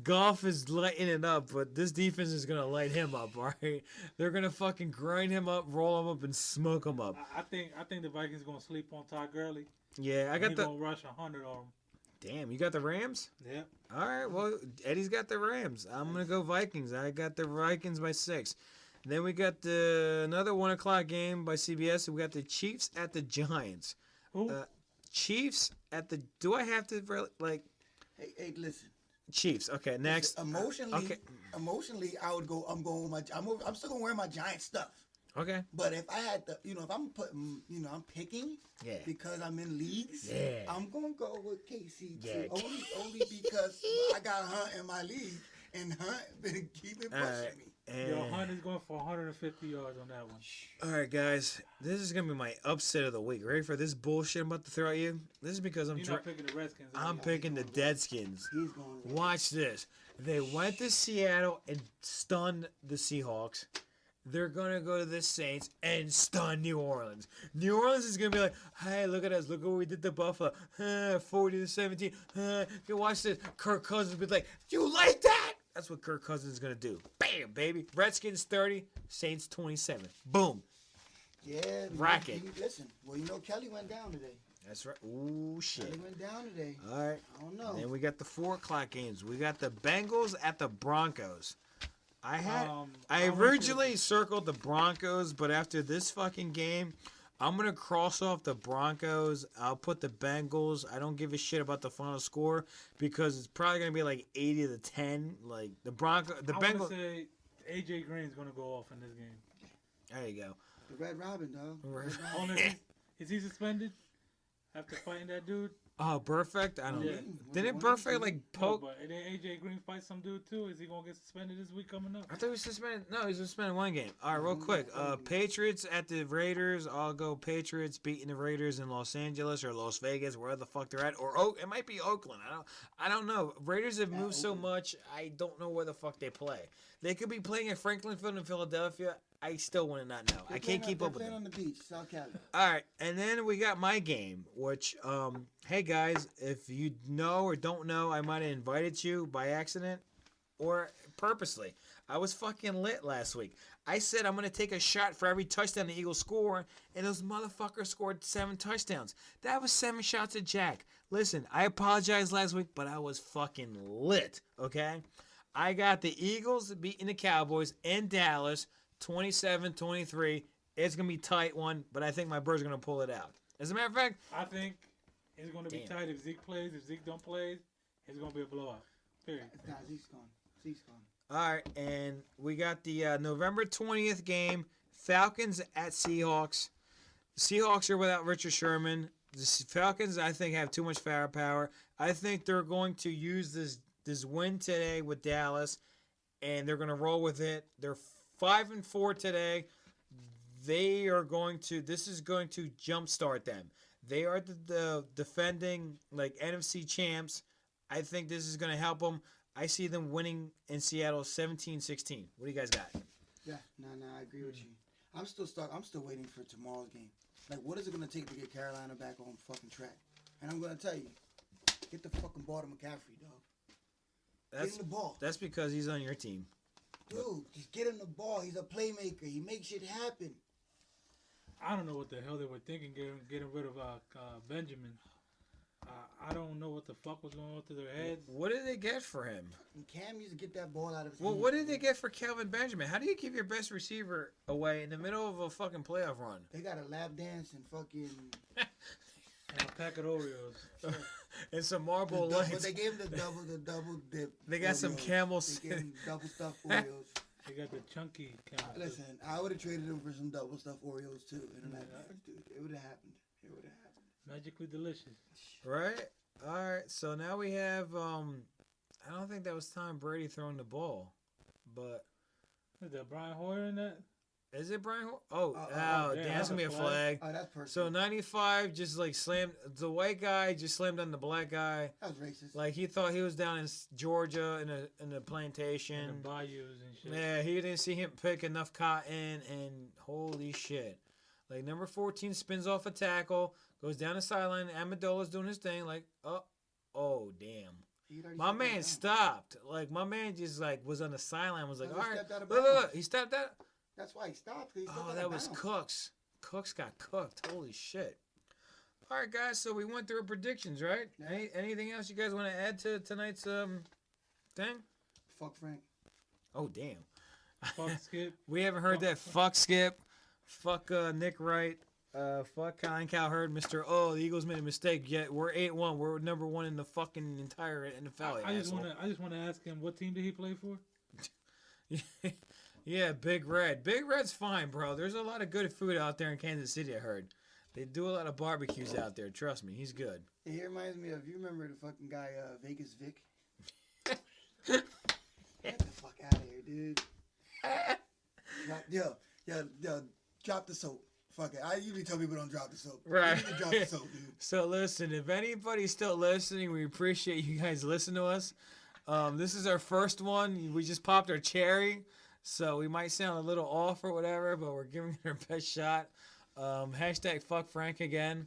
Goff is lighting it up, but this defense is going to light him up, all right? They're going to fucking grind him up, roll him up, and smoke him up. I think the Vikings going to sleep on Todd Gurley. Yeah, I got the... going to rush 100 on him. Damn, you got the Rams? Yeah. All right, well, Eddie's got the Rams. I'm going to go Vikings. I got the Vikings by 6. Then we got another 1:00 game by CBS. We got the Chiefs at the Giants. Who? Chiefs at the. Do I have to like? Hey, listen. Chiefs. Okay, next. Emotionally, I would go. I'm going with I'm still gonna wear my Giant stuff. Okay. But if I had to, if I'm putting, I'm picking. Yeah. Because I'm in leagues. Yeah. I'm gonna go with KC too. Yeah. Only because I got Hunt in my league, and Hunt been keeping pushing me. Yo, Hunt is going for 150 yards on that one. All right, guys. This is going to be my upset of the week. Ready for this bullshit I'm about to throw at you? This is because I'm picking the Redskins. I'm picking the Deadskins. He's going Watch this. They went to Seattle and stunned the Seahawks. They're going to go to the Saints and stun New Orleans. New Orleans is going to be like, hey, look at us. Look what we did to Buffalo. 40-17. Watch this. Kirk Cousins will be like, you like that? That's what Kirk Cousins is going to do. Bam, baby. Redskins 30, Saints 27. Boom. Yeah. Racket. Listen, well, Kelly went down today. That's right. Ooh, shit. Kelly went down today. All right. I don't know. Then we got the 4:00 games. We got the Bengals at the Broncos. I originally circled the Broncos, but after this fucking game, I'm going to cross off the Broncos. I'll put the Bengals. I don't give a shit about the final score because it's probably going to be like 80-10. Like the Bengals. I'm going to say AJ Green's going to go off in this game. There you go. The Red Robin, dog. Is he suspended after fighting that dude? Oh, Perfect? I don't know. Yeah. Didn't Perfect like poke? No, but didn't AJ Green fight some dude too? Is he gonna get suspended this week coming up? I thought he was suspended. No, he's suspended one game. All right, real quick. Patriots at the Raiders. I'll go Patriots beating the Raiders in Los Angeles or Las Vegas, wherever the fuck they're at. Or it might be Oakland. I don't know. Raiders have moved so much. I don't know where the fuck they play. They could be playing at Franklin Field in Philadelphia. I still want to not know. I can't keep up with them. them. On the beach, South Cali. All right, and then we got my game, which, hey guys, if you know or don't know, I might have invited you by accident or purposely. I was fucking lit last week. I said I'm gonna take a shot for every touchdown the Eagles score, and those motherfuckers scored 7 touchdowns. That was 7 shots at Jack. Listen, I apologize last week, but I was fucking lit. Okay, I got the Eagles beating the Cowboys in Dallas, 27-23. It's going to be a tight one, but I think my Birds are going to pull it out. As a matter of fact, I think it's going to be tight if Zeke plays. If Zeke don't play, it's going to be a blowout. Period. Nah, Zeke's gone. Zeke's gone. All right, and we got the November 20th game, Falcons at Seahawks. The Seahawks are without Richard Sherman. The Falcons, I think, have too much firepower. I think they're going to use this win today with Dallas, and they're going to roll with it. They're 5-4 today. This is going to jumpstart them. They are the defending NFC champs. I think this is going to help them. I see them winning in Seattle 17-16. What do you guys got? Yeah, I agree with you. I'm still waiting for tomorrow's game. Like, what is it going to take to get Carolina back on fucking track? And I'm going to tell you, get the fucking ball to McCaffrey, dog. Get him the ball. That's because he's on your team. Dude, just get him the ball. He's a playmaker. He makes shit happen. I don't know what the hell they were thinking getting rid of Benjamin. I don't know what the fuck was going on through their heads. What did they get for him? And Cam used to get that ball out of his Well, hand. what did they get for Calvin Benjamin? How do you give your best receiver away in the middle of a fucking playoff run? They got a lap dance and fucking... And a pack of Oreos. And some marble But lights. they gave him the double dip. They got some Oreos. Camels. They gave him double stuffed Oreos. They got the chunky camel. Listen, I would have traded him for some double stuffed Oreos too. In a lap dance, dude. It would have happened. Magically delicious. Right? All right. So now we have, I don't think that was Tom Brady throwing the ball. But Is that Brian Hoyer in that? is it Brian? Damn, damn, that's going to be a that's a flag. Oh, that's personal. So 95 just slammed, the white guy just slammed on the black guy. That was racist. Like he thought he was down in Georgia in a plantation. And the bayous and shit. Yeah, he didn't see him pick enough cotton, and holy shit. Like, number 14 spins off a tackle, goes down the sideline, Amendola's doing his thing, oh, damn. My man stopped. Like, my man just, was on the sideline, was like, No, he all right, stepped out of look, bounds. he stepped out. That's why he stopped. 'Cause he stepped Oh, out that of was bounds. Cooks. Cooks got cooked. Holy shit. All right, guys, so we went through our predictions, right? Yeah. Anything else you guys want to add to tonight's thing? Fuck Frank. Oh, damn. Fuck Skip. We haven't heard that. Fuck Skip. Fuck Nick Wright. Fuck Colin Cowherd. The Eagles made a mistake. Yet we're 8-1. We're number 1 in the fucking entire NFL. I just want to ask him, what team did he play for? Yeah, Big Red. Big Red's fine, bro. There's a lot of good food out there in Kansas City, I heard. They do a lot of barbecues out there. Trust me, he's good. He reminds me of, you remember the fucking guy, Vegas Vic? Get the fuck out of here, dude. Yo, drop the soap. Fuck it. I usually tell people don't drop the soap. Right. You need to drop the soap, dude. So listen, if anybody's still listening, we appreciate you guys listening to us. This is our first one. We just popped our cherry, so we might sound a little off or whatever, but we're giving it our best shot. Hashtag fuck Frank again.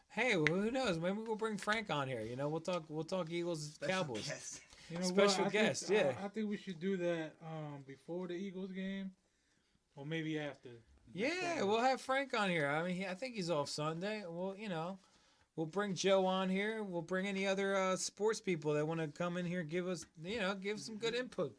Hey, who knows? Maybe we'll bring Frank on here. You know, we'll talk Eagles, Special Cowboys. guest. You know Special what? guest, I yeah. I think we should do that before the Eagles game, or maybe after. Yeah, we'll have Frank on here. I mean, I think he's off Sunday. We'll bring Joe on here. We'll bring any other sports people that want to come in here, give some good input.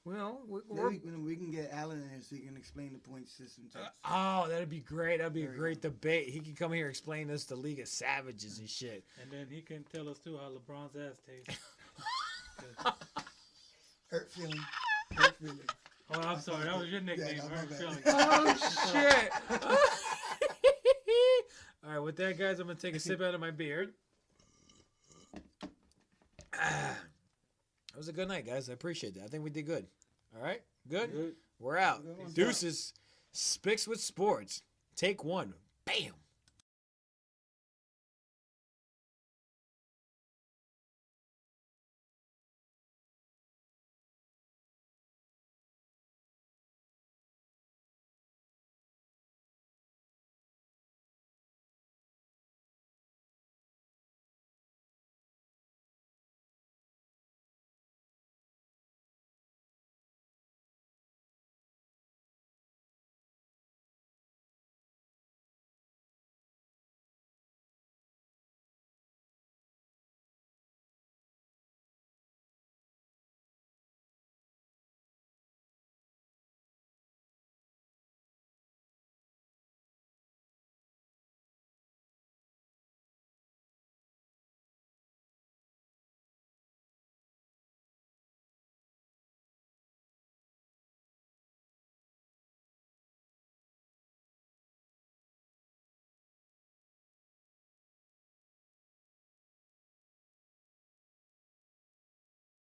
We can get Alan in here so he can explain the point system to us. Oh, that'd be great. That'd be a There we great debate. He can come here and explain us the League of Savages and shit. And then he can tell us too how LeBron's ass tastes. Hurt feeling. Oh, I'm sorry. That was your nickname. Yeah, no, Hurt my bad. feelings. Oh, shit. All right, with that, guys, I'm going to take a sip out of my beard. That was a good night, guys. I appreciate that. I think we did good. All right? Good? Good. We're out. Good one. Deuces. Spicks with Sports. Take one. Bam.